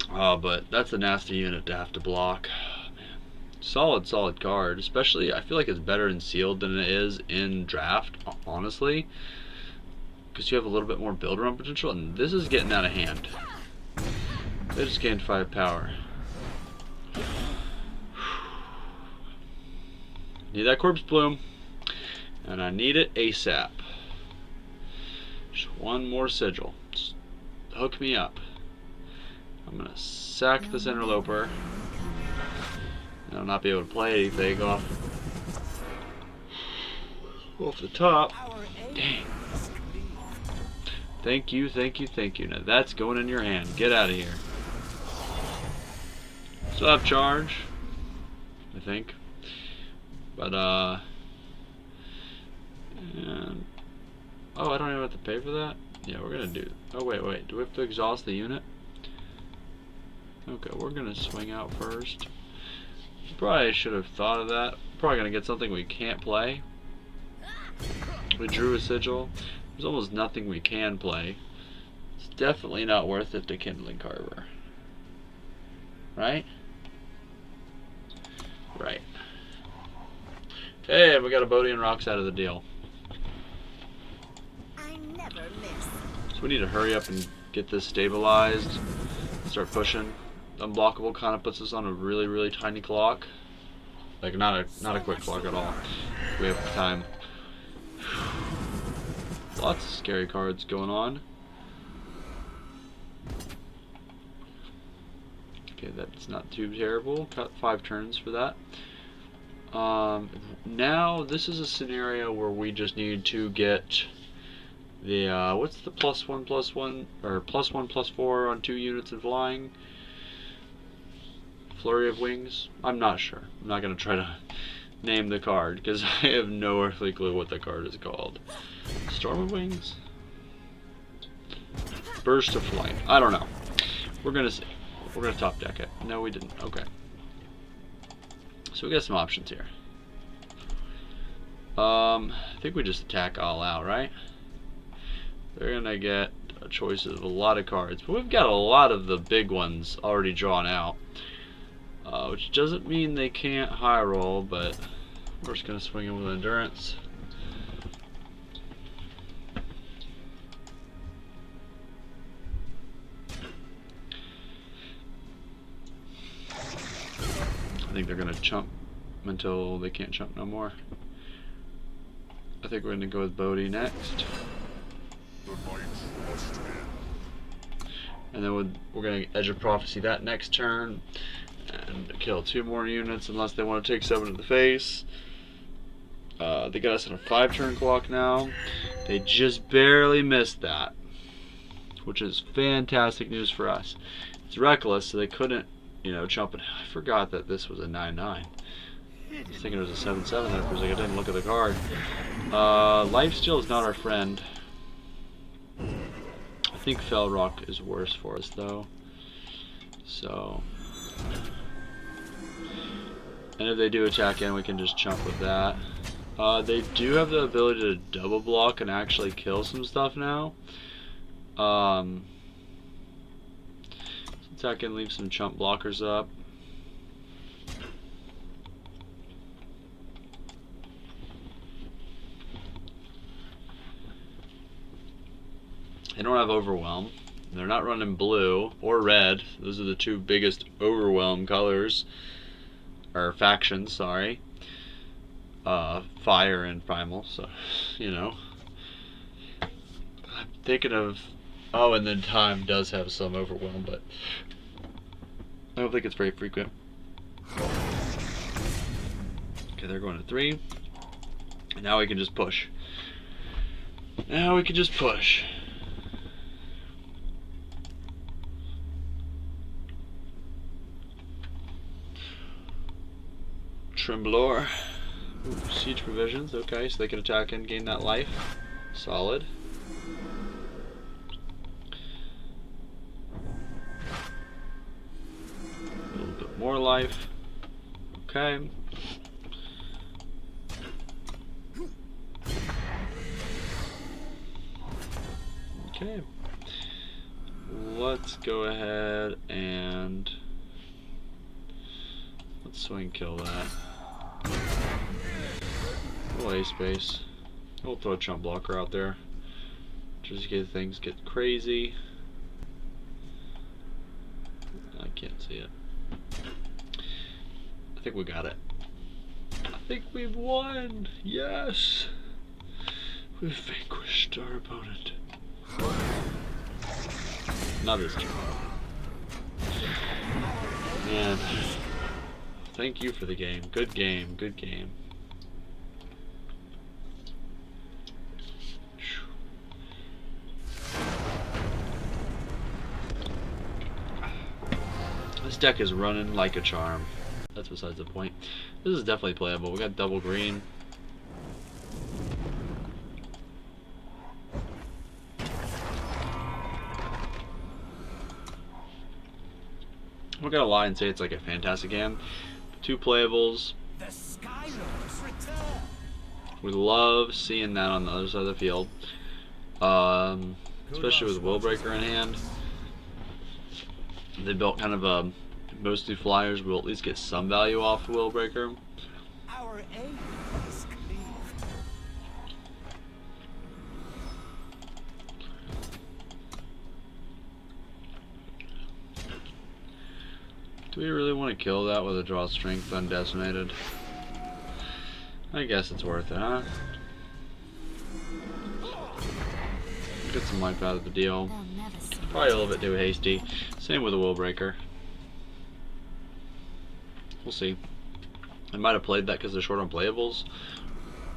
But that's a nasty unit to have to block. Man. Solid card. Especially, I feel like it's better in sealed than it is in draft, honestly. Because you have a little bit more build run potential, and this is getting out of hand. They just gained 5 power. Need that corpse bloom. And I need it ASAP. Just one more sigil. Just hook me up. I'm gonna sack this interloper. And I'll not be able to play anything off the top. Dang. Thank you, thank you, thank you. Now that's going in your hand. Get out of here. Still have charge, I think. But, and, oh, I don't even have to pay for that? Yeah, we're gonna do, oh wait, do we have to exhaust the unit? Okay, we're gonna swing out first. Probably should have thought of that. Probably gonna get something we can't play. We drew a sigil. There's almost nothing we can play. It's definitely not worth it to Kindling Carver. Right? Right. Hey, we got a Bodhi and Rocks out of the deal. I never miss. So we need to hurry up and get this stabilized. Start pushing. Unblockable kind of puts us on a really, really tiny clock. Like not a quick clock at all. We have time. Lots of scary cards going on. Okay, that's not too terrible. Cut 5 turns for that. Now this is a scenario where we just need to get the what's the +1/+1 or +1/+4 on 2 units and flying? Flurry of Wings? I'm not sure. I'm not gonna try to name the card because I have no earthly clue what the card is called. Storm of Wings? Burst of Flight. I don't know. We're gonna see. We're gonna top deck it. No, we didn't. Okay. So we got some options here. I think we just attack all out, right? They're gonna get a choice of a lot of cards, but we've got a lot of the big ones already drawn out, which doesn't mean they can't high roll, but we're just gonna swing in with endurance. I think they're gonna chump until they can't chump no more. I think we're gonna go with Bodhi next. And then we're gonna Edge of Prophecy that next turn and kill 2 more units unless they want to take 7 to the face. They got us on a 5-turn clock now. They just barely missed that, which is fantastic news for us. It's reckless, so they couldn't you know, jumping. I forgot that this was a 9-9. I was thinking it was a 7-7 there for a second. I didn't look at the card. Lifesteal is not our friend. I think Fell Rock is worse for us though. So, and if they do attack in, we can just jump with that. They do have the ability to double block and actually kill some stuff now. Attack in, leave some chump blockers up. They don't have Overwhelm. They're not running blue or red. Those are the two biggest Overwhelm colors. Or factions, sorry. Fire and Primal, so, you know. I'm thinking of... Oh, and then Time does have some Overwhelm, but I don't think it's very frequent. Okay, they're going to 3. And now we can just push. Now we can just push. Tremblor. Ooh, siege provisions, okay, so they can attack and gain that life. Solid. A little bit more life. Okay. Okay. Let's go ahead and let's swing kill that. Little A space. We'll throw a chump blocker out there. Just in case things get crazy. I can't see it. I think we got it. I think we've won! Yes! We've vanquished our opponent. Not this time. Man. Thank you for the game. Good game. Good game. This deck is running like a charm. That's besides the point. This is definitely playable. We got double green. We're gonna lie and say it's like a fantastic game. 2 playables. The Skylords return. We love seeing that on the other side of the field. Especially with Willbreaker in hand. They built kind of a mostly flyers. We'll at least get some value off of Willbreaker. Our aim is clear. Do we really want to kill that with a draw strength undecimated? I guess it's worth it, huh? Get some life out of the deal. They'll never see Probably a little bit too hasty. Same with the Willbreaker. We'll see. I might have played that because they're short on playables.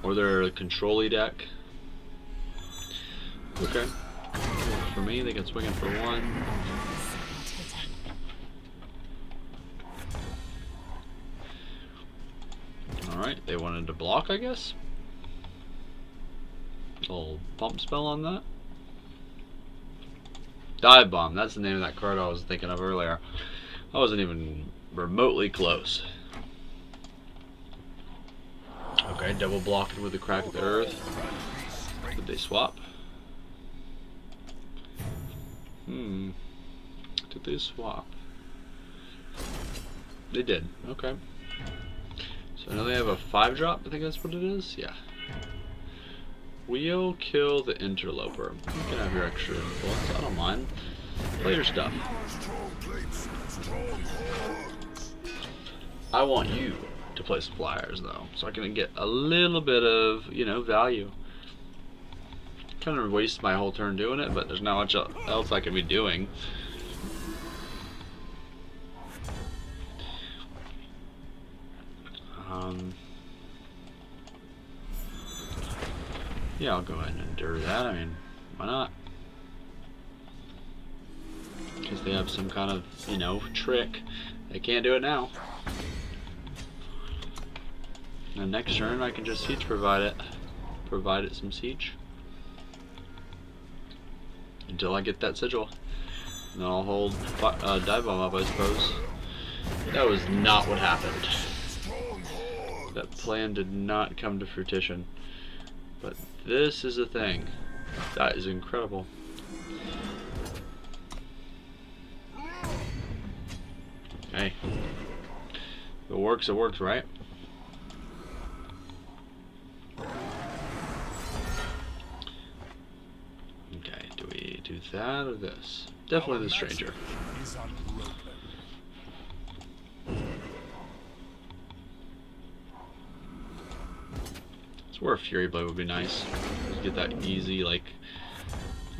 Or they're a control-y deck. Okay. For me, they can swing it for 1. Alright, they wanted to block, I guess. Little pump spell on that. Dive Bomb, that's the name of that card I was thinking of earlier. I wasn't even remotely close. Okay, double blocked with the Crack of the Earth. Did they swap? Did they swap? They did, okay. So now they have a 5-drop, I think that's what it is? Yeah. We'll kill the Interloper. You can have your extra influence, I don't mind. Play your stuff. I want you to play some flyers though, so I can get a little bit of, you know, value. Kind of waste my whole turn doing it, but there's not much else I can be doing. Yeah, I'll go ahead and endure that. I mean, why not? Because they have some kind of, you know, trick I can't do it now. And next turn I can just siege provide it. Provide it some siege. Until I get that sigil. And then I'll hold dive bomb up, I suppose. That was not what happened. That plan did not come to fruition. But this is a thing. That is incredible. Hey. If it works, right? Okay, do we do that or this? Definitely the stranger. Is unbroken. It's where a Fury Blade would be nice. Get that easy, like,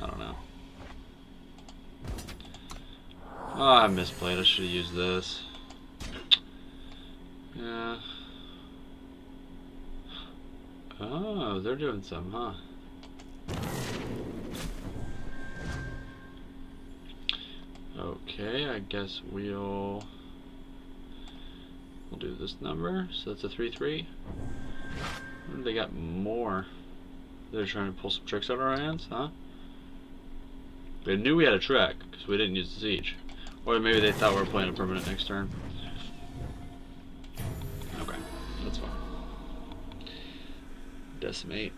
I don't know. Oh, I misplayed. I should have used this. Yeah. Oh, they're doing some, huh? Okay, I guess we'll do this number. So that's a 3-3. They got more. They're trying to pull some tricks out of our hands, huh? They knew we had a trick because we didn't use the siege. Or maybe they thought we were playing a permanent next turn. Okay, that's fine. Decimate.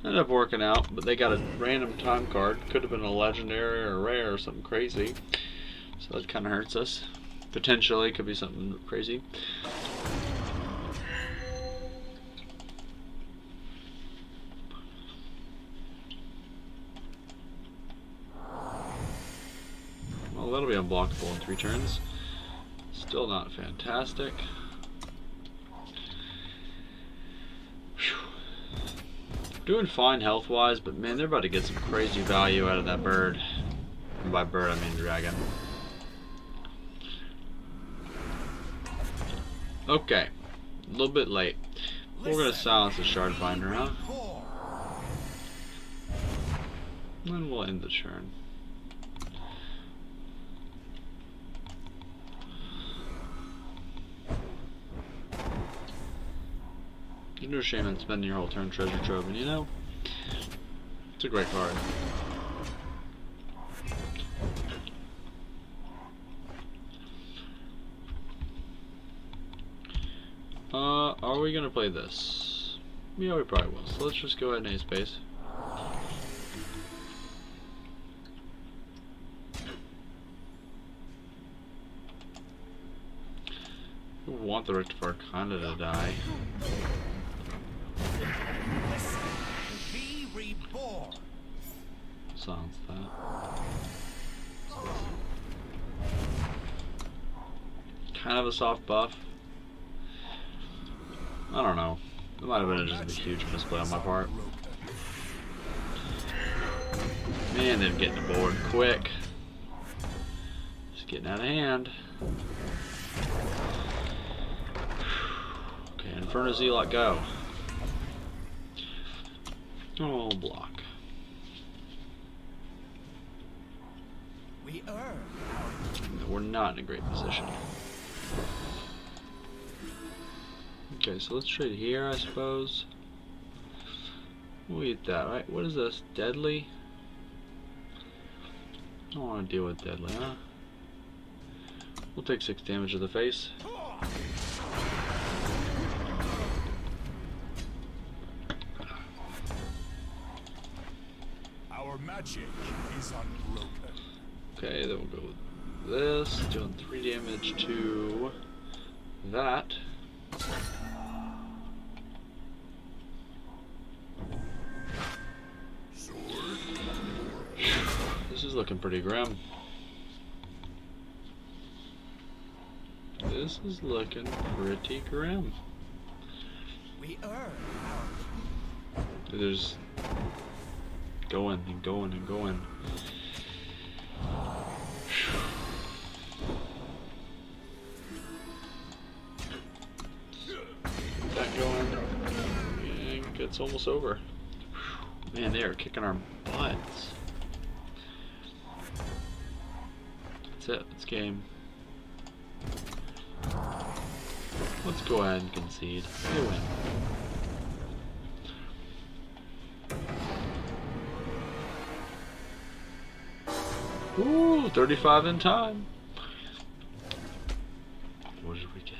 Ended up working out, but they got a random time card. Could have been a legendary or a rare or something crazy. So that kind of hurts us. Potentially could be something crazy. Well, that'll be unblockable in 3 turns. Still not fantastic. Doing fine health-wise, but man, they're about to get some crazy value out of that bird. And by bird, I mean dragon. Okay, a little bit late. We're gonna silence the shard finder, huh? And we'll end the turn. There's no shame in spending your whole turn treasure trove, and you know, it's a great card. Are we gonna play this? Yeah, we probably will. So let's just go ahead and ace base. We want the Rift of Arcana to die. Be reborn. Silence that. Kind of a soft buff. I don't know. It might have been just a huge misplay on my part. Man, they're getting bored quick. Just getting out of hand. Okay, Inferno Zealot, go. Oh, block. We earn. We're not in a great position. Okay, so let's trade here, I suppose. We'll eat that, right? What is this? Deadly? I don't want to deal with deadly, huh? We'll take 6 damage to the face. Our magic is unbroken. Okay, then we'll go with this, doing 3 damage to that. This is looking pretty grim. This is looking pretty grim. We earn. There's going and going and going. Get that going. And it's almost over. Man, they are kicking our butts. That's it. It's game. Let's go ahead and concede. They win. Ooh, 35 in time. What did we get?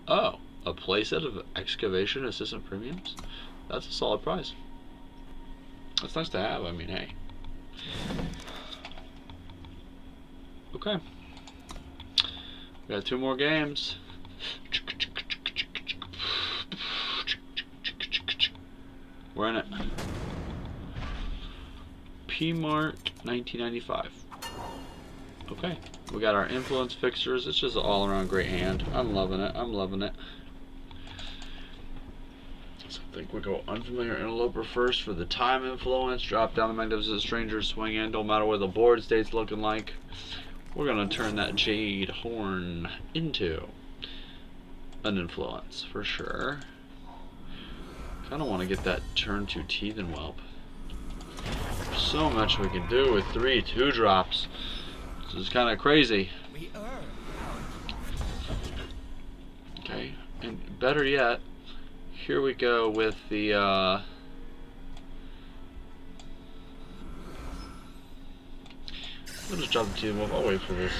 Oh, a playset of excavation assistant premiums? That's a solid prize. That's nice to have. I mean, hey. Okay. We got 2 more games. We're in it. P-Mark 1995. Okay. We got our influence fixtures. It's just an all-around great hand. I'm loving it. I'm loving it. So I think we go Unfamiliar Interloper first for the time influence. Drop down the Magnificent Stranger, swing in. Don't matter what the board state's looking like. We're going to turn that Jade Horn into an influence for sure. Kind of want to get that turn to Teeth and Whelp. So much we can do with 3 2-drops. This is kind of crazy. We earn. Okay, and better yet, here we go with the I'll just drop the team off. I'll wait for this.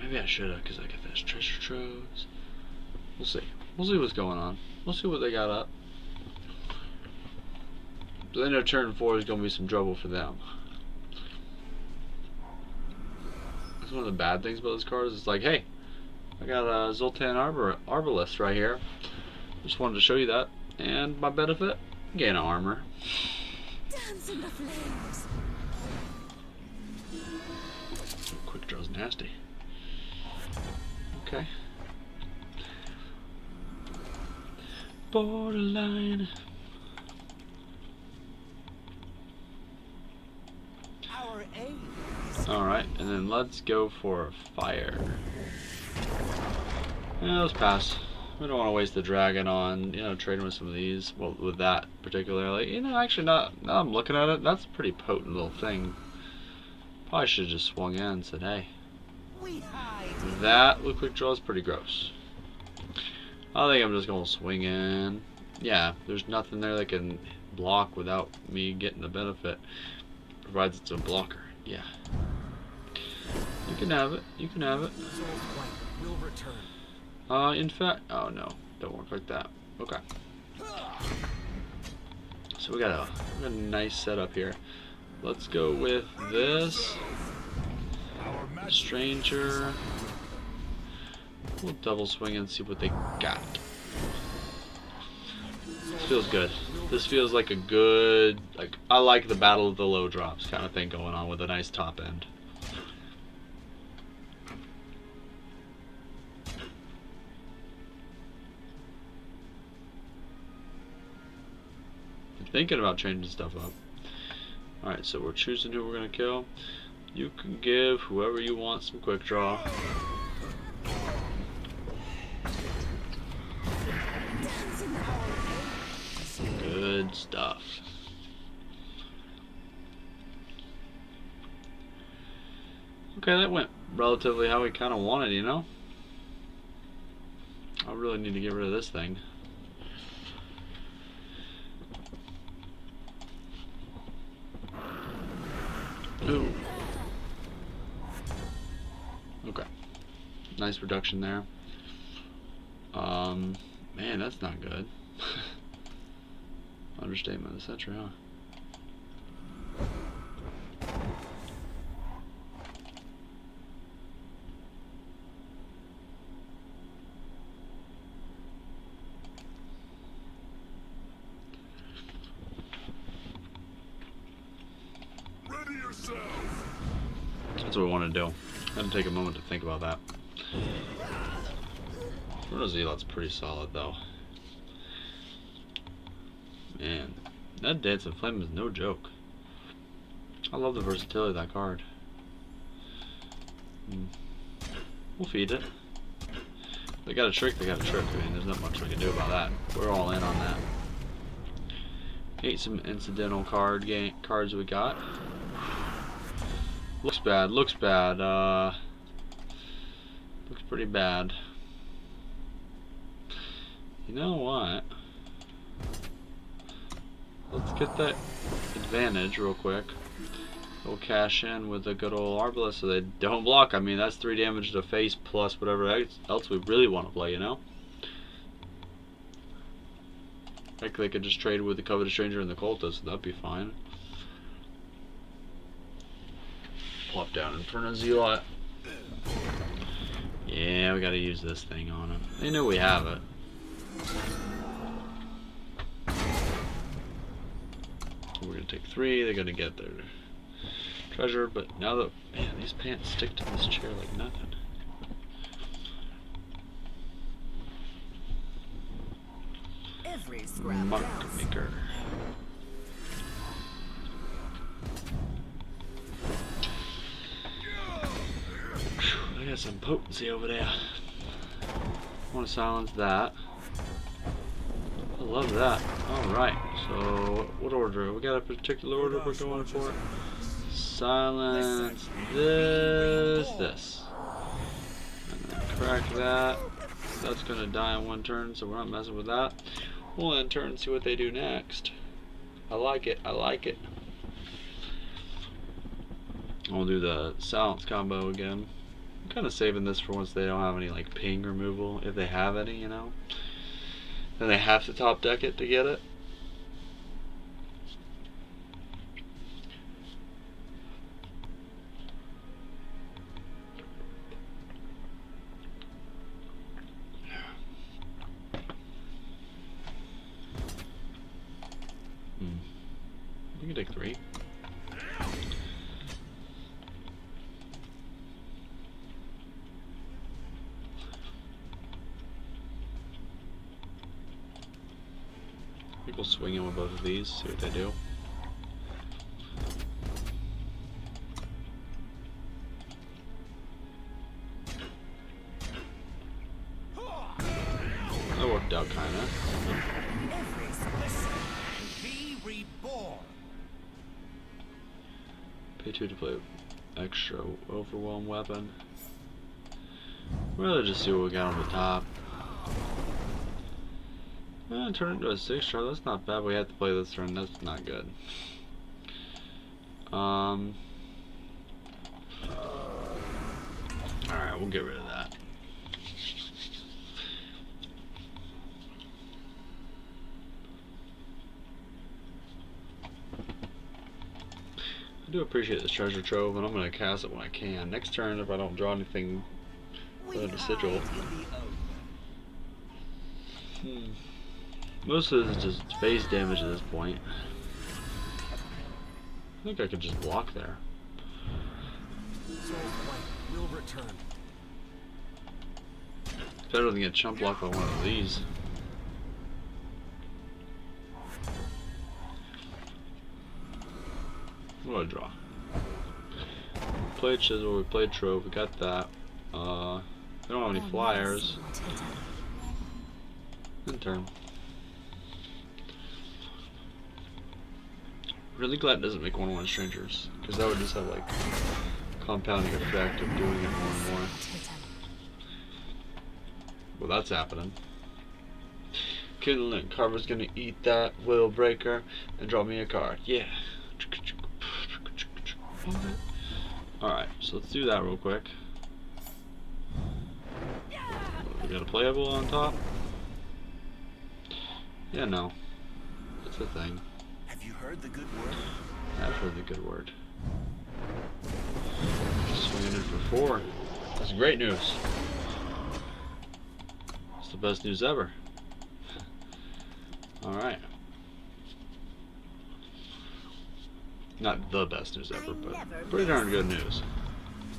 Maybe I should have, because I got those treasure troves. We'll see. We'll see what's going on. We'll see what they got up. But they know turn 4 is going to be some trouble for them. That's one of the bad things about this card. It's like, hey, I got a Zoltan Arbalest right here. Just wanted to show you that. And my benefit, gain armor. Dance in the flames. Quick draw's nasty. Okay. Borderline. Our aim is Alright, and then let's go for fire. Yeah, let's pass. We don't want to waste the dragon on, trading with some of these. Well, with that particularly. Actually, now I'm looking at it, that's a pretty potent little thing. Probably should have just swung in and said, hey. we hide. That with quick draw is pretty gross. I think I'm just going to swing in. Yeah, there's nothing there that can block without me getting the benefit. Provides it's a blocker. Yeah. You can have it. You can have it. Soul's White will return. In fact, oh no, don't work like that. Okay. So we got a nice setup here. Let's go with this. Our magic Stranger. We'll double swing and see what they got. This feels good. This feels like a good, I like the battle of the low drops kind of thing going on with a nice top end. I'm thinking about changing stuff up. Alright, so we're choosing who we're going to kill. You can give whoever you want some quick draw. Good stuff. Okay, that went relatively how we kind of wanted, I really need to get rid of this thing. Ooh. Okay. Nice reduction there. Man, that's not good. Understatement of the century, huh? Ready yourself. That's what we want to do. I had to take a moment to think about that. Bruno Zealot's pretty solid, though. Man, that Dancing Flame is no joke. I love the versatility of that card. We'll feed it. They got a trick, they got a trick. I mean, there's not much we can do about that. We're all in on that. Hate some incidental cards we got. Looks bad, looks bad. Looks pretty bad. You know what? Let's get that advantage real quick. We'll cash in with a good old Arbalest so they don't block. I mean, that's 3 damage to the face plus whatever else we really want to play, you know? Heck, they could just trade with the Coveted Stranger and the Cultist, that'd be fine. Plop down Inferno Zealot. Yeah, we gotta use this thing on them. They know we have it. We're gonna take 3, they're gonna get their treasure, but now that, man, these pants stick to this chair like nothing. Every scrap Mark counts. maker. Whew, I got some potency over there. I want to silence that. I love that. Alright, so what order? We got a particular order we're going for? Silence this. And then crack that. That's going to die in 1 turn, so we're not messing with that. We'll end turn and see what they do next. I like it, I like it. We'll do the silence combo again. I'm kind of saving this for once they don't have any like ping removal, if they have any, you know. Then they have to top deck it to get it. We can take 3. I think we'll swing in with both of these, see what they do. That worked out kinda. Every listen. Be reborn. Pay 2 to play extra overwhelm weapon. Rather just see what we got on the top. Turn it into a 6-star, that's not bad. We have to play this turn, that's not good. Alright, we'll get rid of that. I do appreciate this treasure trove, and I'm going to cast it when I can. Next turn, if I don't draw anything with a sigil. Most of this is just face damage at this point. I think I could just block there. Soul Flight will return. Better than get chump blocked by one of these. What do I draw? Played Chisel, we played Trove, we got that. We don't have any flyers. In turn. Really glad it doesn't make 1/1 strangers, because that would just have like compounding effect of doing it more and more. Well, that's happening. Kindling Carver's gonna eat that Will Breaker and draw me a card. Yeah. Alright, so let's do that real quick. We got a playable on top? Yeah, no. It's a thing. Have you heard the good word? I've heard the good word. Swinging in for 4. That's great news. It's the best news ever. Alright. Not the best news ever, but pretty darn good news.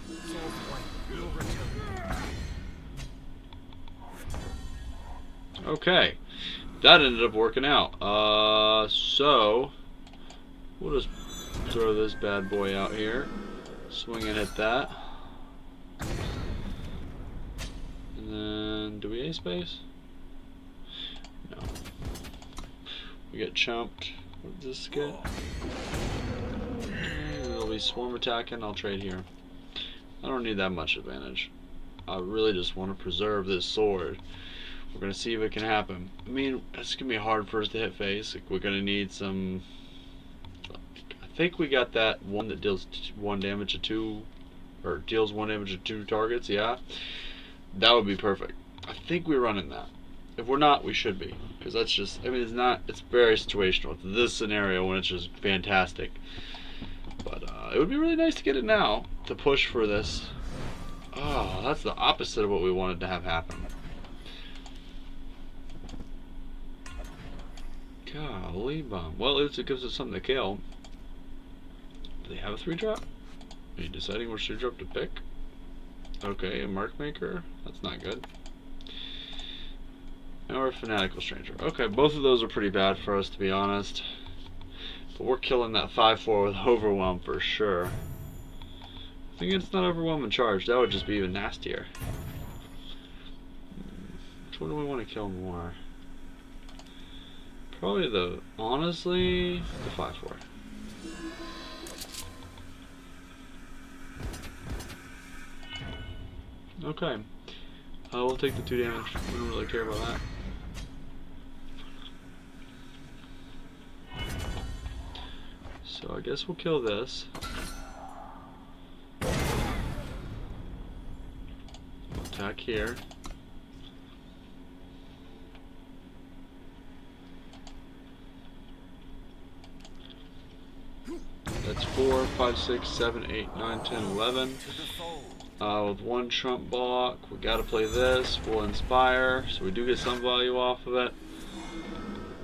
Soul Flight will return. Okay. That ended up working out. So we'll just throw this bad boy out here. Swing and hit that. And then do do we ace base? No. We get chumped. What does this get? It'll be swarm attacking. I'll trade here. I don't need that much advantage. I really just want to preserve this sword. We're gonna see if it can happen. I mean, it's gonna be hard for us to hit face. Like, we're gonna need some. I think we got that one that deals 1 damage to 2, or deals 1 damage to 2 targets. Yeah, that would be perfect. I think we're running that. If we're not, we should be, because that's just. I mean, it's not. It's very situational. It's this scenario when it's just fantastic. But it would be really nice to get it now to push for this. Oh, that's the opposite of what we wanted to have happen. Golly bum. Well, at least it gives us something to kill. Do they have a 3-drop? Are you deciding which 3-drop to pick? Okay, a Mark Maker. That's not good. Or a Fanatical Stranger. Okay, both of those are pretty bad for us, to be honest. But we're killing that 5-4 with Overwhelm for sure. I think it's not Overwhelm and Charge. That would just be even nastier. Which one do we want to kill more? Probably the, honestly, the 5-4. Okay. We'll take the 2 damage. We don't really care about that. So I guess we'll kill this. Attack here. That's 4, 5, 6, 7, 8, 9, 10, 11. With 1 trump block, we gotta play this. We'll inspire, so we do get some value off of it.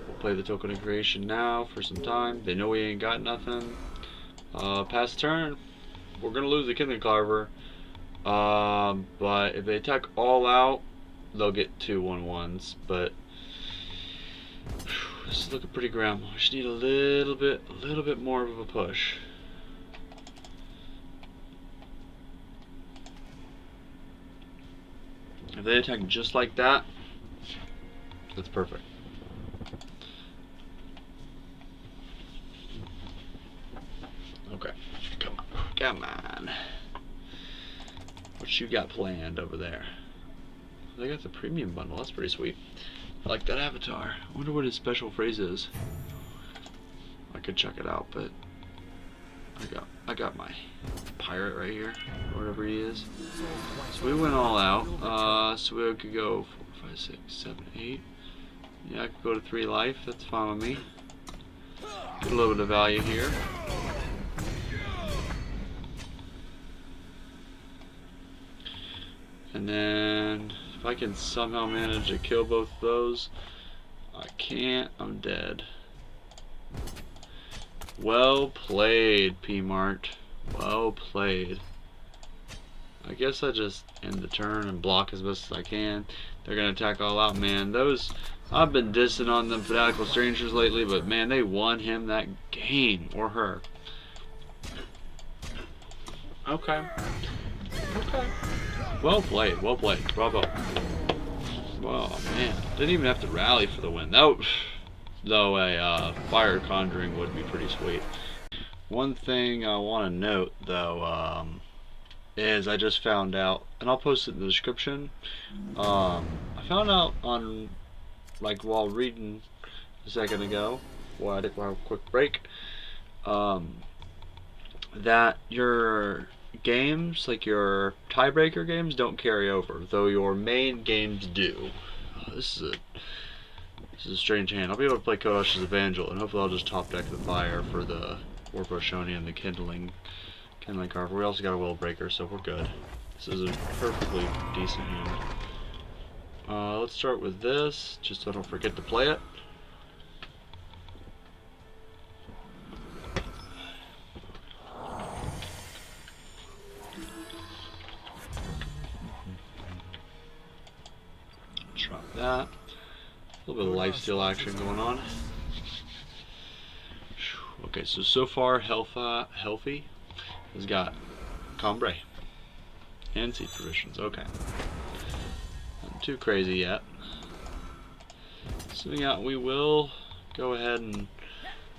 We'll play the token of creation now for some time. They know we ain't got nothing. Pass turn. We're gonna lose the Kindling Carver. But if they attack all out, they'll get 2 1/1s. But this is looking pretty grim. We just need a little bit more of a push. If they attack just like that, that's perfect. Okay, come on. What you got planned over there? They got the premium bundle. That's pretty sweet. I like that avatar. I wonder what his special phrase is. I could check it out, but I got my pirate right here, or whatever he is. So we went all out. So we could go 4, 5, 6, 7, 8. Yeah, I could go to 3 life. That's fine with me. Get a little bit of value here. And then if I can somehow manage to kill both of those, I can't. I'm dead. Well played, P-Mart. Well played. I guess I just end the turn and block as best as I can. They're gonna attack all out, man. Those, I've been dissing on them Fanatical Strangers lately, but man, they won him that game, or her. Okay. Okay. Well played, bravo. Oh man, didn't even have to rally for the win. Though a fire conjuring would be pretty sweet. One thing I want to note though is I just found out, and I'll post it in the description. I found out on, like, while reading a second ago, while I took a quick break, that your games, like your tiebreaker games, don't carry over, though your main games do. This is a strange hand. I'll be able to play Kodash's Evangel, and hopefully I'll just top deck the fire for the Warpo Shoni and the Kindling Carver. We also got a Will Breaker, so we're good. This is a perfectly decent hand. Let's start with this, just so I don't forget to play it. Drop that. A little bit of lifesteal action going on. Okay, so far healthy has got Cambrai and Seed Provisions. Okay. And too crazy yet. Swing out, we will go ahead and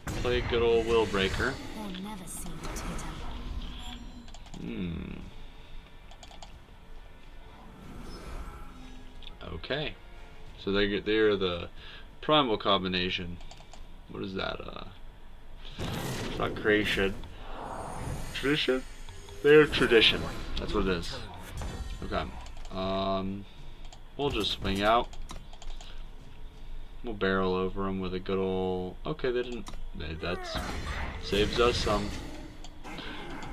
play a good old will breaker. They'll never see the Titan. Okay. So they're the primal combination. What is that? It's not creation. Tradition? They're tradition. That's what it is. Okay. We'll just swing out. We'll barrel over them with a good old. Okay, they didn't. That saves us some.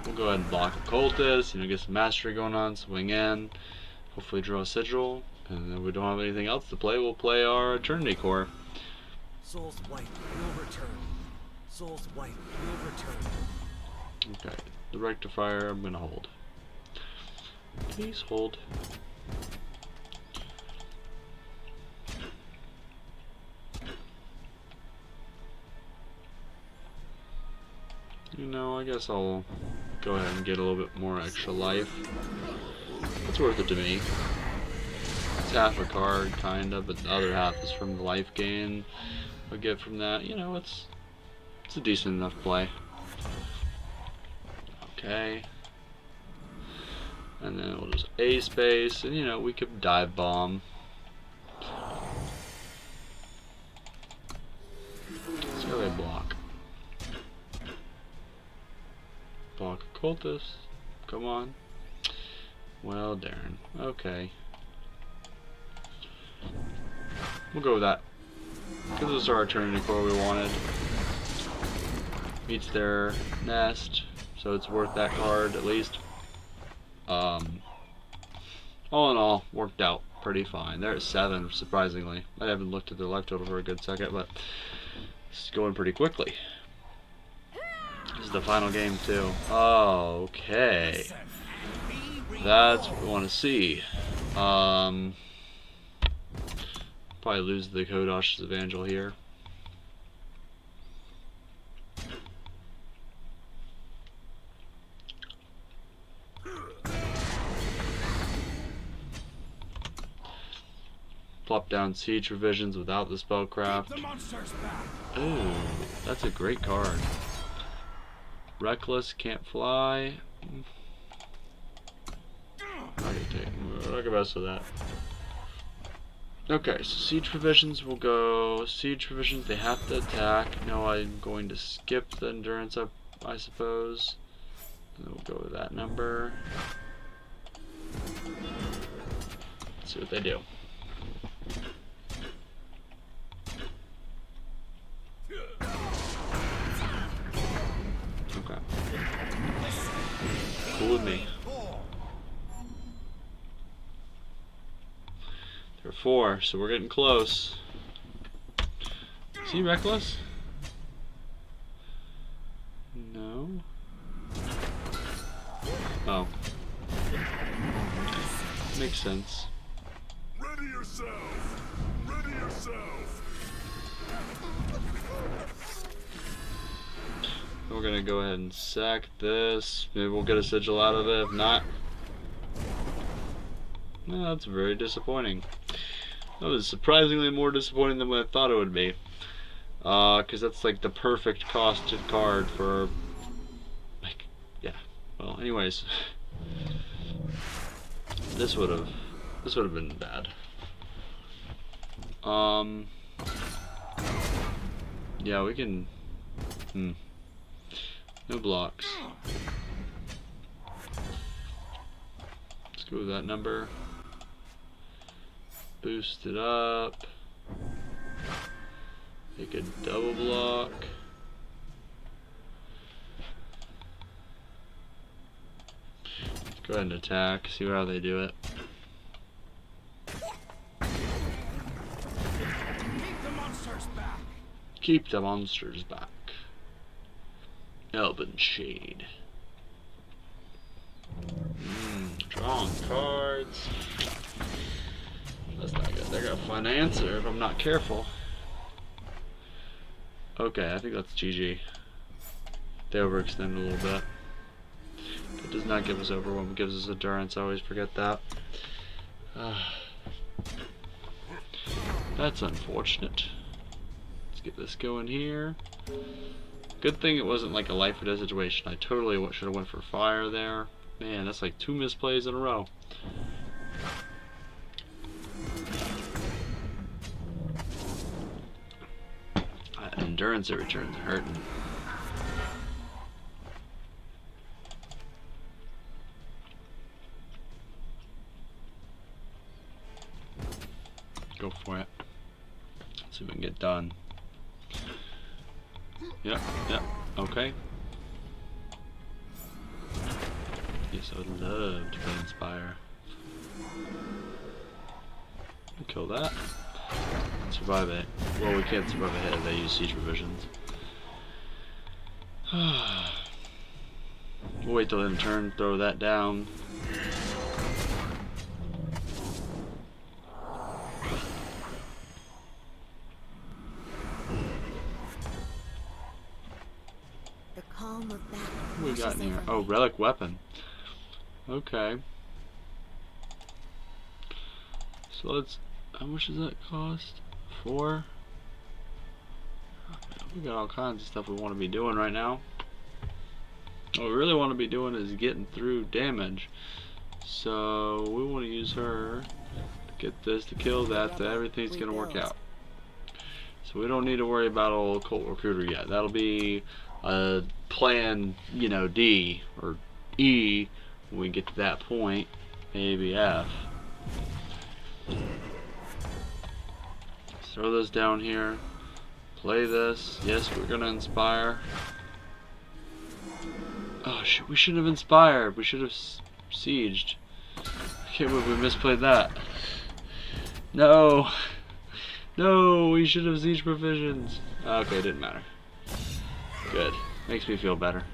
We'll go ahead and block a cultist. Get some mastery going on. Swing in. Hopefully draw a sigil. And then we don't have anything else to play. We'll play our Eternity Core. Soul's Blight will return. Soul's Blight will return. Okay. The rectifier, I'm gonna hold. Please hold. I guess I'll go ahead and get a little bit more extra life. It's worth it to me. It's half a card, kinda, but the other half is from the life gain I get from that. It's a decent enough play. Okay. And then we'll just A space, and we could dive bomb. Let's go ahead and block. Block a cultist. Come on. Well, darn. Okay. We'll go with that. Because this is our Eternity Core we wanted. Meets their nest, so it's worth that card at least. All in all, worked out pretty fine. They're at 7, surprisingly. I haven't looked at their life total for a good second, but it's going pretty quickly. This is the final game too. Oh, okay. That's what we want to see. Probably lose the Kodash's Evangel here. Plop down Siege Revisions without the Spellcraft. Ooh, that's a great card. Reckless, can't fly. I'll go best with that. Okay, so Siege Provisions will go. Siege Provisions, they have to attack. No, I'm going to skip the Endurance up, I suppose. And we'll go with that number. Let's see what they do. Okay. Cool with me. There are 4, so we're getting close. Is he reckless? No. Oh. Makes sense. Ready yourself! Ready yourself! We're gonna go ahead and sack this. Maybe we'll get a sigil out of it. If not, no, that's very disappointing. That was surprisingly more disappointing than what I thought it would be. Because that's like the perfect costed card for, like, yeah. Well, anyways, this would have been bad. Yeah, we can. No blocks. Let's go with that number. Boost it up. Make a double block. Let's go ahead and attack, see how they do it. Keep the monsters back. Keep the monsters back. Elven Shade. Drawing cards. That's not good. They're gonna find an answer if I'm not careful. Okay, I think that's GG. They overextend a little bit. It does not give us overwhelm, it gives us endurance. I always forget that. That's unfortunate. Let's get this going here. Good thing it wasn't like a life or death situation. I totally should have went for fire there. Man, that's like 2 misplays in a row. Endurance it returns hurting. Go for it. Let's see if we can get done. Yep, okay. Yes, I would love to play Inspire. Kill that. Survive it. Well, we can't survive ahead. They use siege provisions. We'll wait till end turn, throw that down. The calm of battle. What we got in here? washes Oh, over me. relic weapon. Okay. So let's. How much does that cost? 4? We got all kinds of stuff we want to be doing right now. What we really want to be doing is getting through damage. So we want to use her to get this, to kill that, that everything's going to work out. So we don't need to worry about old Cult Recruiter yet. That'll be plan, you know, D or E when we get to that point. Maybe F. Let's throw this down here. Play this. Yes, we're gonna inspire. Oh shit, we shouldn't have inspired. We should have sieged. I can't believe we misplayed that. No. No, we should have siege provisions. Okay, it didn't matter. Good. Makes me feel better.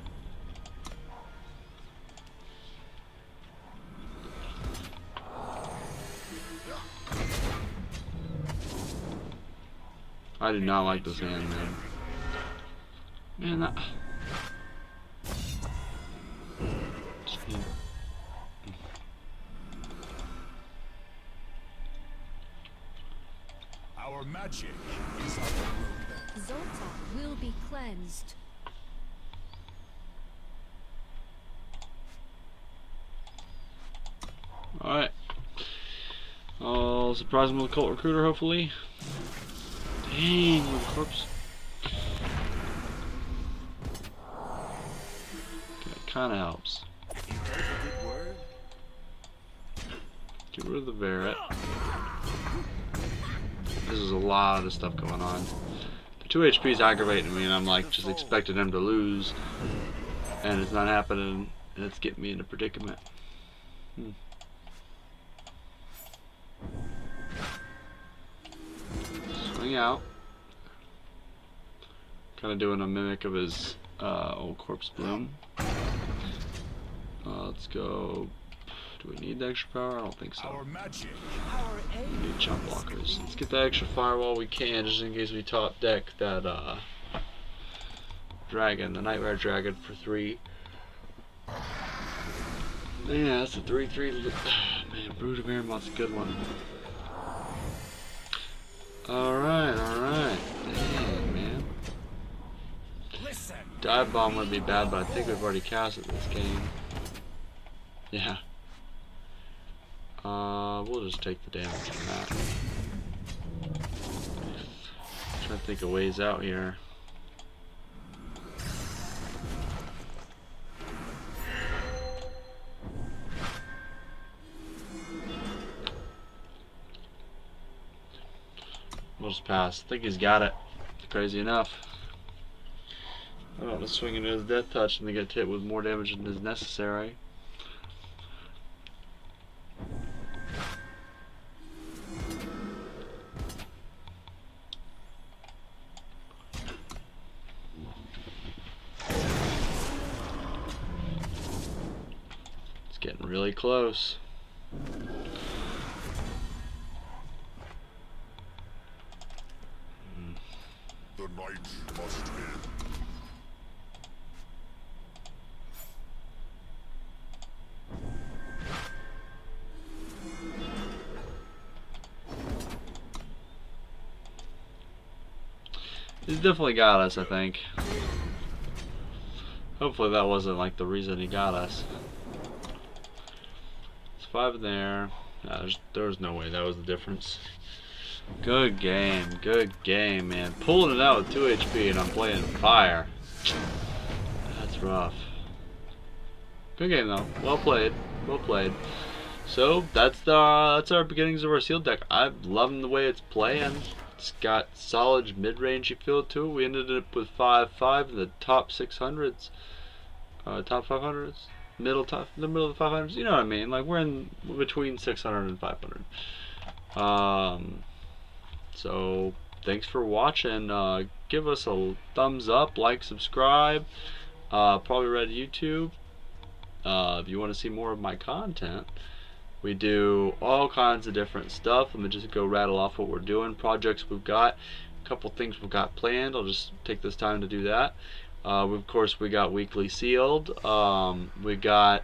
I do not like this hand, man. Man, that... Our magic is unbroken. Zolta will be cleansed. Alright. I'll surprise him with a Cult Recruiter, hopefully. Dang, with a corpse. That kinda helps. Get rid of the Verret. This is a lot of stuff going on. The 2 HP is aggravating me, and I'm like just expecting him to lose. And it's not happening, and it's getting me in a predicament. Swing out. Kind of doing a mimic of his old Corpse Bloom. Let's go. Do we need the extra power? I don't think so. Our magic. We need jump blockers. Let's get that extra firewall we can, just in case we top deck that dragon, the Nightmare Dragon for 3. Man, that's a 3/3. Man, Brood of Aramot's a good one. Alright, alright. Dang, man. Dive Bomb would be bad, but I think we've already cast it this game. Yeah. We'll just take the damage from that. Trying to think of ways out here. We'll just pass. I think he's got it. Crazy enough. I don't want to swing into his death touch and then get hit with more damage than is necessary. It's getting really close. The night must end. He's definitely got us, I think. Hopefully that wasn't like the reason he got us. It's 5 in there. Nah, there's no way that was the difference. Good game, man. Pulling it out with 2 HP and I'm playing fire. That's rough. Good game though. Well played. Well played. So that's our beginnings of our sealed deck. I'm loving the way it's playing. It's got solid mid-rangey feel to it. We ended up with 5-5 in the top 600s. Top 500s? The middle of the 500s. You know what I mean? Like we're in between 600 and 500. So thanks for watching. Give us a thumbs up, like, subscribe. ProbablyRed YouTube. If you want to see more of my content, we do all kinds of different stuff. Let me just go rattle off what we're doing. Projects we've got, a couple things we've got planned. I'll just take this time to do that. Of course, we got weekly sealed. We got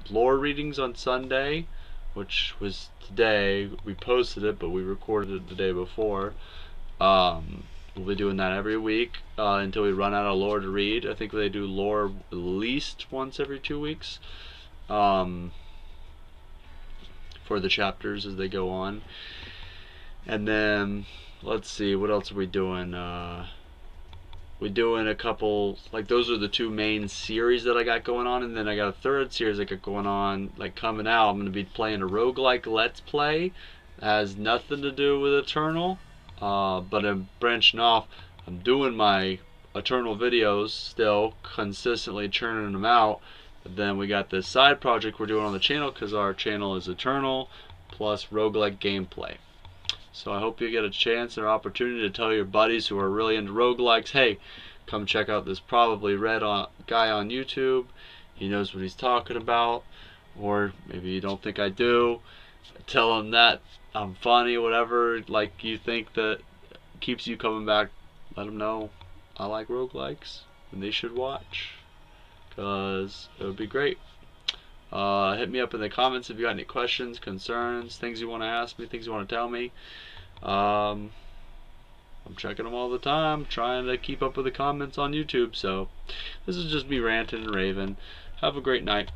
lore readings on Sunday, which was today. We posted it, but we recorded it the day before. We'll be doing that every week until we run out of lore to read. I think they do lore at least once every 2 weeks for the chapters as they go on. And then let's see, what else are we doing? We're doing a couple, like those are the 2 main series that I got going on, and then I got a 3rd series I got going on, like coming out. I'm going to be playing a roguelike Let's Play. It has nothing to do with Eternal, but I'm branching off. I'm doing my Eternal videos still, consistently churning them out. But then we got this side project we're doing on the channel, because our channel is Eternal plus roguelike gameplay. So I hope you get a chance or opportunity to tell your buddies who are really into roguelikes, hey, come check out this ProbablyRed guy on YouTube. He knows what he's talking about. Or maybe you don't think I do. Tell him that I'm funny, whatever like you think that keeps you coming back. Let him know I like roguelikes and they should watch, because it would be great. Hit me up in the comments if you got any questions, concerns, things you want to ask me, things you want to tell me. I'm checking them all the time, trying to keep up with the comments on YouTube. So this is just me ranting and raving. Have a great night.